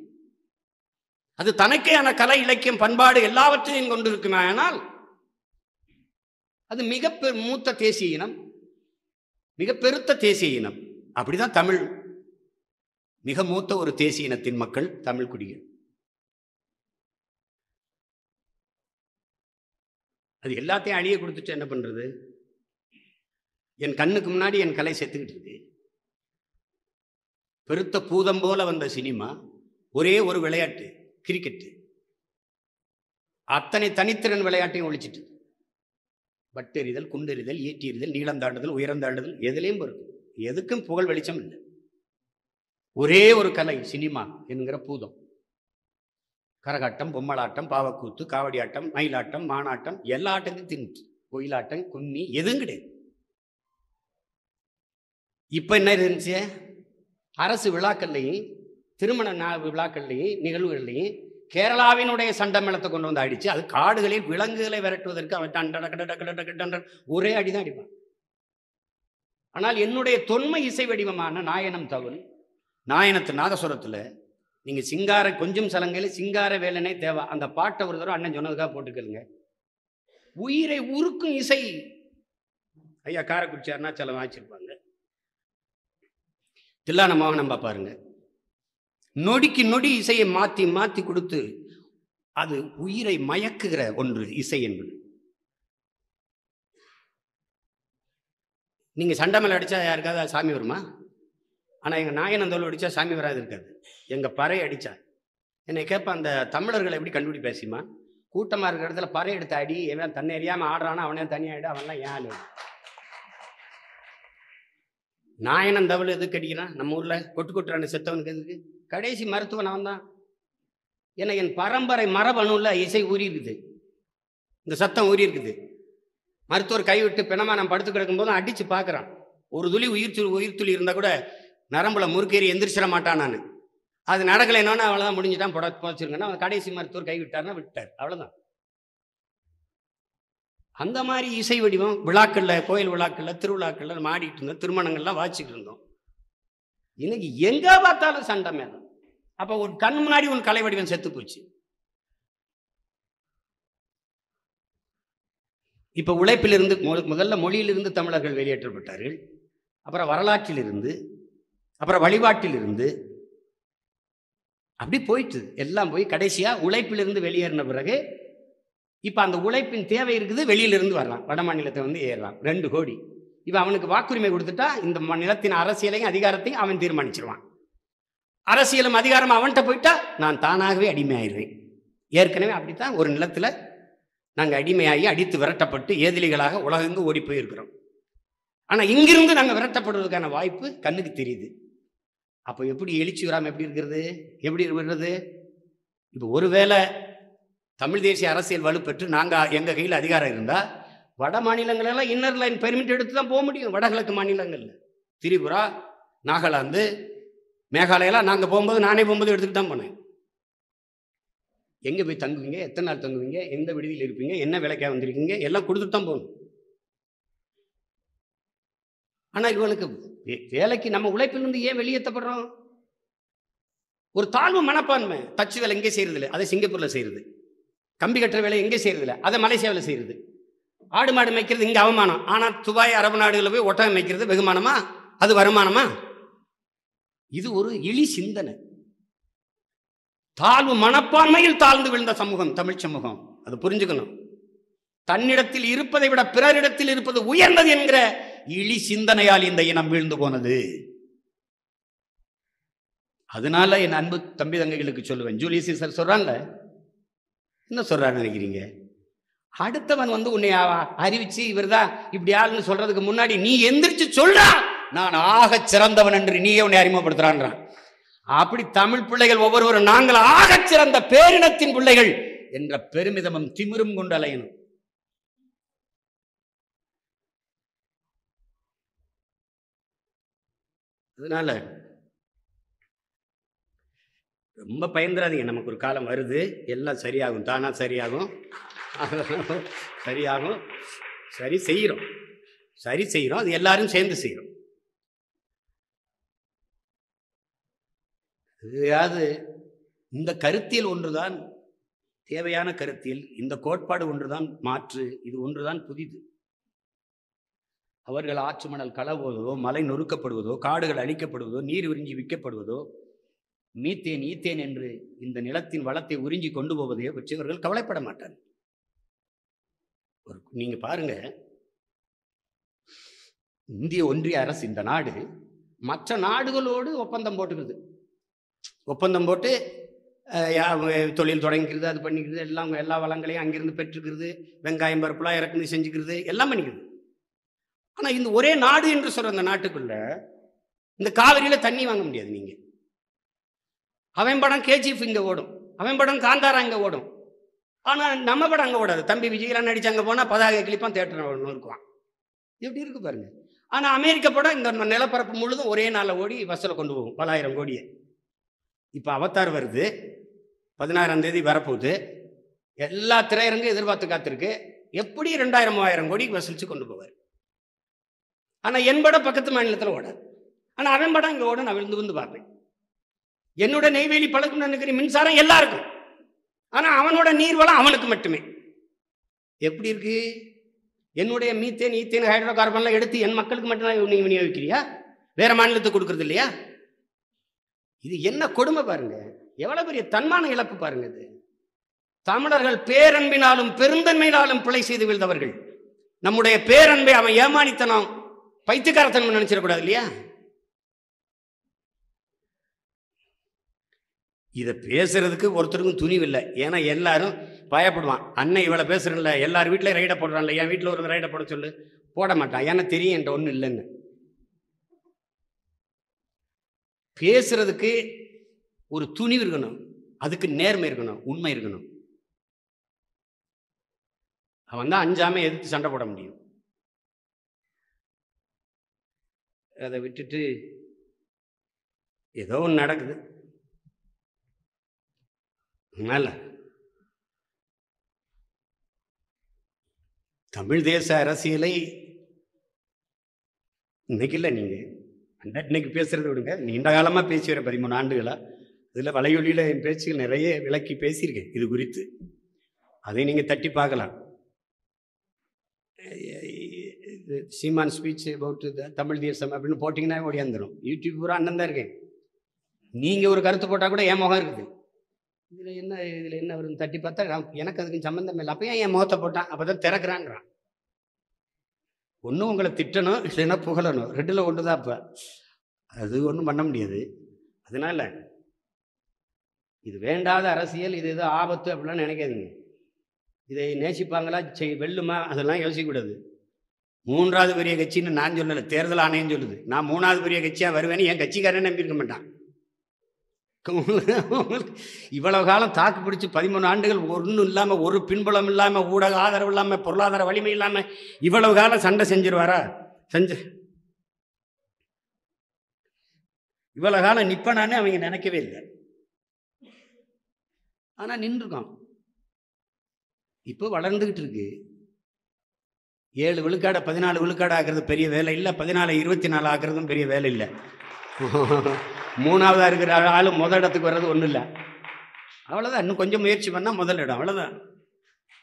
Speaker 1: அது தனக்கேயான கலை, இலக்கியம், பண்பாடு எல்லாவற்றையும் கொண்டிருக்குமே ஆனால் அது மிக மூத்த தேசிய இனம், மிக பெருத்த தேசிய இனம். அப்படிதான் தமிழ் மிக மூத்த ஒரு தேசிய இனத்தின் மக்கள் தமிழ் குடிகள். அது எல்லாத்தையும் அழிய கொடுத்துட்டு என்ன பண்றது? என் கண்ணுக்கு முன்னாடி என் கலை செத்துக்கிட்டு இருக்கு. பெருத்த பூதம் போல வந்த சினிமா, ஒரே ஒரு விளையாட்டு கிரிக்கெட்டு, அத்தனை தனித்திறன் விளையாட்டையும் ஒழிச்சிட்டு, வட்டெறிதல், குண்டெறிதல், ஈட்டியெறிதல், நீளம் தாண்டுதல், உயரம் தாண்டுதல், எதுலேயும் இருக்கும். எதுக்கும் புகழ் வெளிச்சம் இல்லை. ஒரே ஒரு கலை சினிமா என்கிற பூதம். கரகாட்டம், பொம்மலாட்டம், பாவக்கூத்து, காவடி ஆட்டம், மயிலாட்டம், மானாட்டம், எல்லா ஆட்டத்தையும் தின்னுட்டு, ஒயிலாட்டம், கும்மி எதுவும் கிடையாது. இப்ப என்ன இருந்துச்சு? அரசு விழாக்கள்லையும், திருமண விழாக்கள்லையும், நிகழ்வுகள்லையும் கேரளாவினுடைய சண்டமேளத்தை கொண்டு வந்து அடிச்சு, அது காடுகளில் விலங்குகளை விரட்டுவதற்கு அவன் ஒரே அடிதான் அடிப்பான். ஆனால் என்னுடைய தொன்மை இசை வடிவமான நாயனம் தவுள், நாயனத்து நாதசுரத்துல நீங்க சிங்கார கொஞ்சம் சலங்கையில சிங்கார வேலனே தேவா அந்த பாட்டை ஒரு தடவை அண்ணன் சொன்னதுக்காக போட்டுக்கலுங்க. உயிரை உருக்கும் இசை. ஐயா காரைக்குடி அருணாச்சலம் வாய்ச்சிருப்பாங்க. தில்லான மோகனம் பாருங்க, நொடிக்கு நொடி இசையை மாற்றி மாற்றி கொடுத்து அது உயிரை மயக்குகிற ஒன்று இசை என்பது. நீங்க சண்டமேளம் அடிச்சா யாருக்காவது சாமி வருமா? ஆனால் எங்கள் நாயனந்தோல் அடித்தா சாமி வராது இருக்காது. எங்கள் பறை அடித்தா என்னை கேட்பேன், அந்த தமிழர்களை எப்படி கண்டுபிடி பேசிமா? கூட்டமாக இருக்கிற இடத்துல பறை எடுத்து அடி, எவன் தன்னை அறியாமல் ஆடுறானா அவனே தனியாகிடு, அவன்லாம் ஏன் நாயனந்தவள் எதுக்கு அடிக்கிறான்? நம்ம ஊரில் கொட்டு கொட்டுறான செத்தவனுக்கு எதுக்கு? கடைசி மருத்துவன் அவன் தான். ஏன்னா என் பரம்பரை மரபணுல இசை ஊறி இருக்குது, இந்த சத்தம் ஊறி இருக்குது. மருத்துவர் கைவிட்டு பிணமா நான் படுத்து கிடக்கும் போதும் அடித்து பார்க்குறான். ஒரு துளி உயிர் துளி இருந்தால் கூட நரம்புல முறுக்கேறி எந்திரிச்சிட மாட்டான். நான் அது நடக்கலைன்னா அவ்வளோதான், முடிஞ்சுட்டான், புதைச்சிருங்கன்னா அவன் கடைசி மருத்துவர் கைவிட்டார்னா விட்டார், அவ்வளோதான். அந்த மாதிரி இசை வடிவம் விழாக்களில், கோயில் விழாக்களில், திருவிழாக்களில் மாடிட்டு இருந்தோம், திருமணங்கள்லாம் வாசிக்கிட்டு இருந்தோம். இன்னைக்கு எங்க பார்த்தாலும் சண்டை மேலும். அப்போ ஒரு கண் முன்னாடி உன் கலை வடிவம் செத்து போச்சு. இப்போ உழைப்பிலிருந்து முதல்ல மொழியிலிருந்து தமிழர்கள் வெளியேற்றப்பட்டார்கள், அப்புறம் வரலாற்றிலிருந்து, அப்புறம் வழிபாட்டிலிருந்து, அப்படி போயிட்டு எல்லாம் போய் கடைசியா உழைப்பிலிருந்து வெளியேறின பிறகு இப்ப அந்த உழைப்பின் தேவை இருக்குது, வெளியிலிருந்து வரலாம், வட மாநிலத்தை வந்து ஏறலாம். 2 கோடி. இவன் அவனுக்கு வாக்குரிமை கொடுத்துட்டா இந்த நிலத்தின் அரசியலையும் அதிகாரத்தையும் அவன் தீர்மானிச்சிருவான். அரசியலும் அதிகாரம் அவன்கிட்ட போயிட்டா நான் தானாகவே அடிமையாயிருவேன். ஏற்கனவே அப்படித்தான் ஒரு நிலத்துல நாங்கள் அடிமையாகி அடித்து விரட்டப்பட்டு ஏதிலிகளாக உலகெங்கு ஓடி போயிருக்கிறோம். ஆனால் இங்கிருந்து நாங்கள் விரட்டப்படுவதற்கான வாய்ப்பு கண்ணுக்கு தெரியுது. அப்போ எப்படி எழுச்சி வராமல் எப்படி இருக்கிறது? எப்படி இருக்கிறது? இப்போ ஒருவேளை தமிழ் தேசிய அரசியல் வலுப்பெற்று நாங்கள் எங்கள் கையில் அதிகாரம் இருந்தால் வட மாநிலங்களெல்லாம் இன்னர் லைன் பெர்மிட் எடுத்து தான் போக முடியும். வடகிழக்கு மாநிலங்களில் திரிபுரா, நாகாலாந்து, மேகாலயெல்லாம் நாங்கள் போகும்போது, நானே போகும்போது எடுத்துக்கிட்டு தான் போனேன். எங்கே போய் தங்குவீங்க, எத்தனை நாள் தங்குவீங்க, எந்த விடுதியில் இருப்பீங்க, என்ன விலைக்காக வந்திருக்கீங்க, எல்லாம் கொடுத்துட்டு தான் போகணும். ஆனால் இவனுக்கு வேலைக்கு நம்ம உழைப்பிலிருந்து ஏன் வெளியேற்றப்படுறோம்? ஒரு தாழ்வு மனப்பான்மை. தச்சு வேலை எங்கே செய்யறதில்லை, அதை சிங்கப்பூரில் செய்யறது. கம்பி கட்டுற வேலை எங்கே செய்யறதில்லை, அதை மலேசியாவில் செய்யறது. ஆடு மாடு மேய்க்கிறது இங்கே அவமானம், ஆனால் துபாய், அரபு நாடுகளில் போய் ஒட்டகம் மேய்க்கிறது வெகுமானமா? அது வருமானமா? இது ஒரு இழி சிந்தனை. தாழ்வு மனப்பான்மையில் தாழ்ந்து விழுந்த சமூகம் தமிழ் சமூகம். அது புரிஞ்சுக்கணும். தன்னிடத்தில் இருப்பதை விட பிறரிடத்தில் இருப்பது உயர்ந்தது என்கிற இழி சிந்தனையால் இந்த இனம் வீழ்ந்து போனது. அதனால என் அன்பு தம்பி தங்கைகளுக்கு சொல்லுவேன், ஜூலியஸ் சீசர் சொல்றான்ல, என்ன சொல்றாரு நினைக்கிறீங்க? அடுத்தவன் உன்னை அறிவிச்சு இவர்தான் இப்படி ஆளுன்னு சொல்றதுக்கு முன்னாடி நீ எந்திரிச்சு சொல்றா நான் ஆக சிறந்தவன் என்று நீயே உன்னை அறிமுகப்படுத்துறான். அப்படி தமிழ் பிள்ளைகள் ஒவ்வொருவரும் நாங்கள் ஆக சிறந்த பேரினத்தின் பிள்ளைகள் என்ற பெருமிதமும் திமிரும் கொண்டு அலையணும். அதனால ரொம்ப பயந்துடாதீங்க. நமக்கு ஒரு காலம் வருது, எல்லாம் சரியாகும், தானா சரியாகும், சரியாகும். சரி செய்கிறோம், அது எல்லாரும் சேர்ந்து செய்கிறோம். அதாவது இந்த கருத்தியல் ஒன்றுதான் தேவையான கருத்தியல், இந்த கோட்பாடு ஒன்றுதான் மாற்று, இது ஒன்றுதான் புதிது. அவர்கள் ஆற்று மணல் களவுவதோ, மலை நொறுக்கப்படுவதோ, காடுகள் அழிக்கப்படுவதோ, நீர் உறிஞ்சி விற்கப்படுவதோ, மீத்தேன் ஈத்தேன் என்று இந்த நிலத்தின் வளத்தை உறிஞ்சி கொண்டு போவதையோ பற்றி இவர்கள் கவலைப்பட மாட்டார்கள். நீங்க பாருங்க, இந்திய ஒன்றிய அரசு இந்த நாடு மற்ற நாடுகளோடு ஒப்பந்தம் போட்டுக்கிறது. ஒப்பந்தம் போட்டு தொழில் தொடங்கிக்கிறது, அது பண்ணிக்கிறது, எல்லாம் எல்லா வளங்களையும் அங்கிருந்து பெற்றுக்கிறது, வெங்காயம் பருப்புலாம் இறக்குமதி செஞ்சுக்கிறது, எல்லாம் பண்ணிக்கிறது. ஆனால் இந்த ஒரே நாடு என்று சொல்ற அந்த நாட்டுக்குள்ள இந்த காவிரியில தண்ணி வாங்க முடியாது. நீங்க அவன் படம் கேஜிஎஃப் இங்கே ஓடும், அவன் படம் காந்தாரா இங்கே ஓடும், ஆனால் நம்ம படம் அங்கே ஓடாது. தம்பி விஜயெல்லாம் நடிச்சு அங்கே போனால் பதாகை கிளிப்பான், தேட்டர் இருக்குவான். எப்படி இருக்கு பாருங்க. ஆனால் அமெரிக்க படம் இந்த நிலப்பரப்பு முழுதும் ஒரே நாளில் ஓடி வசூலை கொண்டு போகும், 10,000 கோடியை. இப்போ அவதார் வருது, 16ஆம் தேதி வரப்போகுது. எல்லா திரையரங்கும் எதிர்பார்த்து காத்திருக்கு. எப்படி 2000-3000 கோடிக்கு வசூலிச்சு கொண்டு போவார். ஆனால் என் படம் பக்கத்து மாநிலத்தில் ஓடாது, ஆனால் அவன் படம் இங்கே ஓட நான் விழுந்து பார்ப்பேன். என்னோட நெய்வேலி பழக்கம் நினைக்கிற மின்சாரம் எல்லாருக்கும், ஆனால் அவனோட நீர்வளம் அவனுக்கு மட்டுமே. எப்படி இருக்கு? என்னுடைய மீத்தேன் ஈத்தேன் ஹைட்ரோ கார்பன்லாம் எடுத்து என் மக்களுக்கு மட்டும்தான் நீ விநியோகிக்கிறியா? வேற மாநிலத்துக்கு கொடுக்கறது இல்லையா? இது என்ன கொடுமை பாருங்க, எவ்வளவு பெரிய தன்மான இழப்பு பாருங்க. இது தமிழர்கள் பேரன்பினாலும் பெருந்தன்மையினாலும் பிழை செய்து வீழ்ந்தவர்கள். நம்முடைய பேரன்பை அவன் ஏமானித்தனம் பைத்தியக்காரத்தனம் நினைச்சிடக்கூடாது இல்லையா? இதை பேசுறதுக்கு ஒருத்தருக்கும் துணிவில்லை. ஏன்னா எல்லாரும் பயப்படுவான். அண்ணன் இவ்வளோ பேசுறேன்ல, எல்லார் வீட்டிலையும் ரைடை போடுறான்ல, என் வீட்டில் ஒரு ரைடை போட சொல்லு, போட மாட்டான். ஏன்னா தெரியும் என்கிட்ட ஒன்றும் இல்லைன்னு. பேசுறதுக்கு ஒரு துணிவு இருக்கணும், அதுக்கு நேர்மை இருக்கணும், உண்மை இருக்கணும். அவன் தான் அஞ்சாம எதிர்த்து சண்டை போட முடியும். அதை விட்டுட்டு ஏதோ ஒன்று நடக்குது. அதனால தமிழ் தேச அரசியலை இன்னைக்கு இல்லை, நீங்க இன்னைக்கு பேசுறதை விடுங்க, நீண்ட காலமா பேசி வர 13 ஆண்டுகளா. இதில் வலையொலியில் என் பேச்சுகள் நிறைய விளக்கி பேசியிருக்கேன் இது குறித்து. அதை நீங்க தட்டி பார்க்கலாம். சீமான் ஸ்பீச் அபவுட் தமிழ் தேசம் அப்படின்னு போட்டிங்கன்னா ஓடியாந்துடும். யூடியூப் பூரா அண்ணன் தான் இருக்கேன். நீங்கள் ஒரு கருத்து போட்டால் கூட என் முகம் இருக்குது. இதில் என்ன வருன்னு தட்டி பார்த்தா எனக்கு அதுக்கு சம்மந்தம் இல்லை. அப்போ ஏன் என் முகத்தை போட்டான்? அப்போ தான் திறக்கிறான்றான். ஒன்றும் உங்களை திட்டணும், இல்லைன்னா புகழணும், 2ல் ஒன்று தான். அப்போ அது ஒன்றும் பண்ண முடியாது. அதனால இது வேண்டாத அரசியல், இது ஏதோ ஆபத்து அப்படிலாம் நினைக்காதீங்க. இதை நேசிப்பாங்களா, வெல்லுமா, அதெல்லாம் யோசிக்கக்கூடாது. 3வது பெரிய கட்சின்னு நான் சொல்லலை, தேர்தல் ஆணையம் சொல்லுது. நான் 3வது பெரிய கட்சியாக வருவேன்னு என் கட்சிக்காரன் நம்பியிருக்க மாட்டான். இவ்வளவு காலம் தாக்கு பிடிச்சி 13 ஆண்டுகள் ஒன்றும் இல்லாமல், ஒரு பின்புலம் இல்லாமல், ஊடக ஆதரவு இல்லாமல், பொருளாதார வலிமை இல்லாமல் இவ்வளவு காலம் சண்டை செஞ்சிருவாரா? இவ்வளவு காலம் நிப்பனானே அவங்க நினைக்கவே இல்லை. ஆனால் நின்றுருக்கோம். இப்போ வளர்ந்துகிட்டு இருக்கு. 7 விழுக்காடை 14 விழுக்காடு ஆகிறது பெரிய வேலை இல்லை, 14 24 ஆகிறதும் பெரிய வேலை இல்லை. 3ஆவதாக இருக்கிற ஆள் முதல் இடத்துக்கு வர்றது ஒன்றும் இல்லை. அவ்வளோதான். இன்னும் கொஞ்சம் முயற்சி பண்ணால் முதல் இடம், அவ்வளோதான்.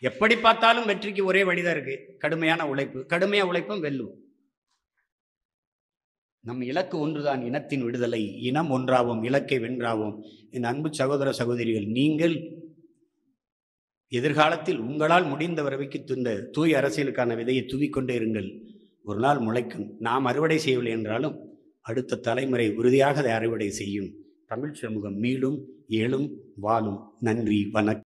Speaker 1: எப்படி பார்த்தாலும் வெற்றிக்கு ஒரே வழிதான் இருக்கு, கடுமையான உழைப்பு. கடுமையாக உழைப்பும் வெல்லும். நம் இலக்கு ஒன்றுதான், இனத்தின் விடுதலை. இனம் ஒன்றாவோம், இலக்கை வென்றாவோம். என் அன்பு சகோதர சகோதரிகள், நீங்கள் எதிர்காலத்தில் உங்களால் முடிந்த வரைக்கு இந்த தூய அரசியலுக்கான விதையை தூவிக்கொண்டே இருங்கள். ஒரு நாள் முளைக்கும். நாம் அறுவடை செய்யவில்லை என்றாலும் அடுத்த தலைமுறை உறுதியாக அதை அறுவடை செய்யும். தமிழ் சமூகம் மீளும், ஏழும், வாழும். நன்றி, வணக்கம்.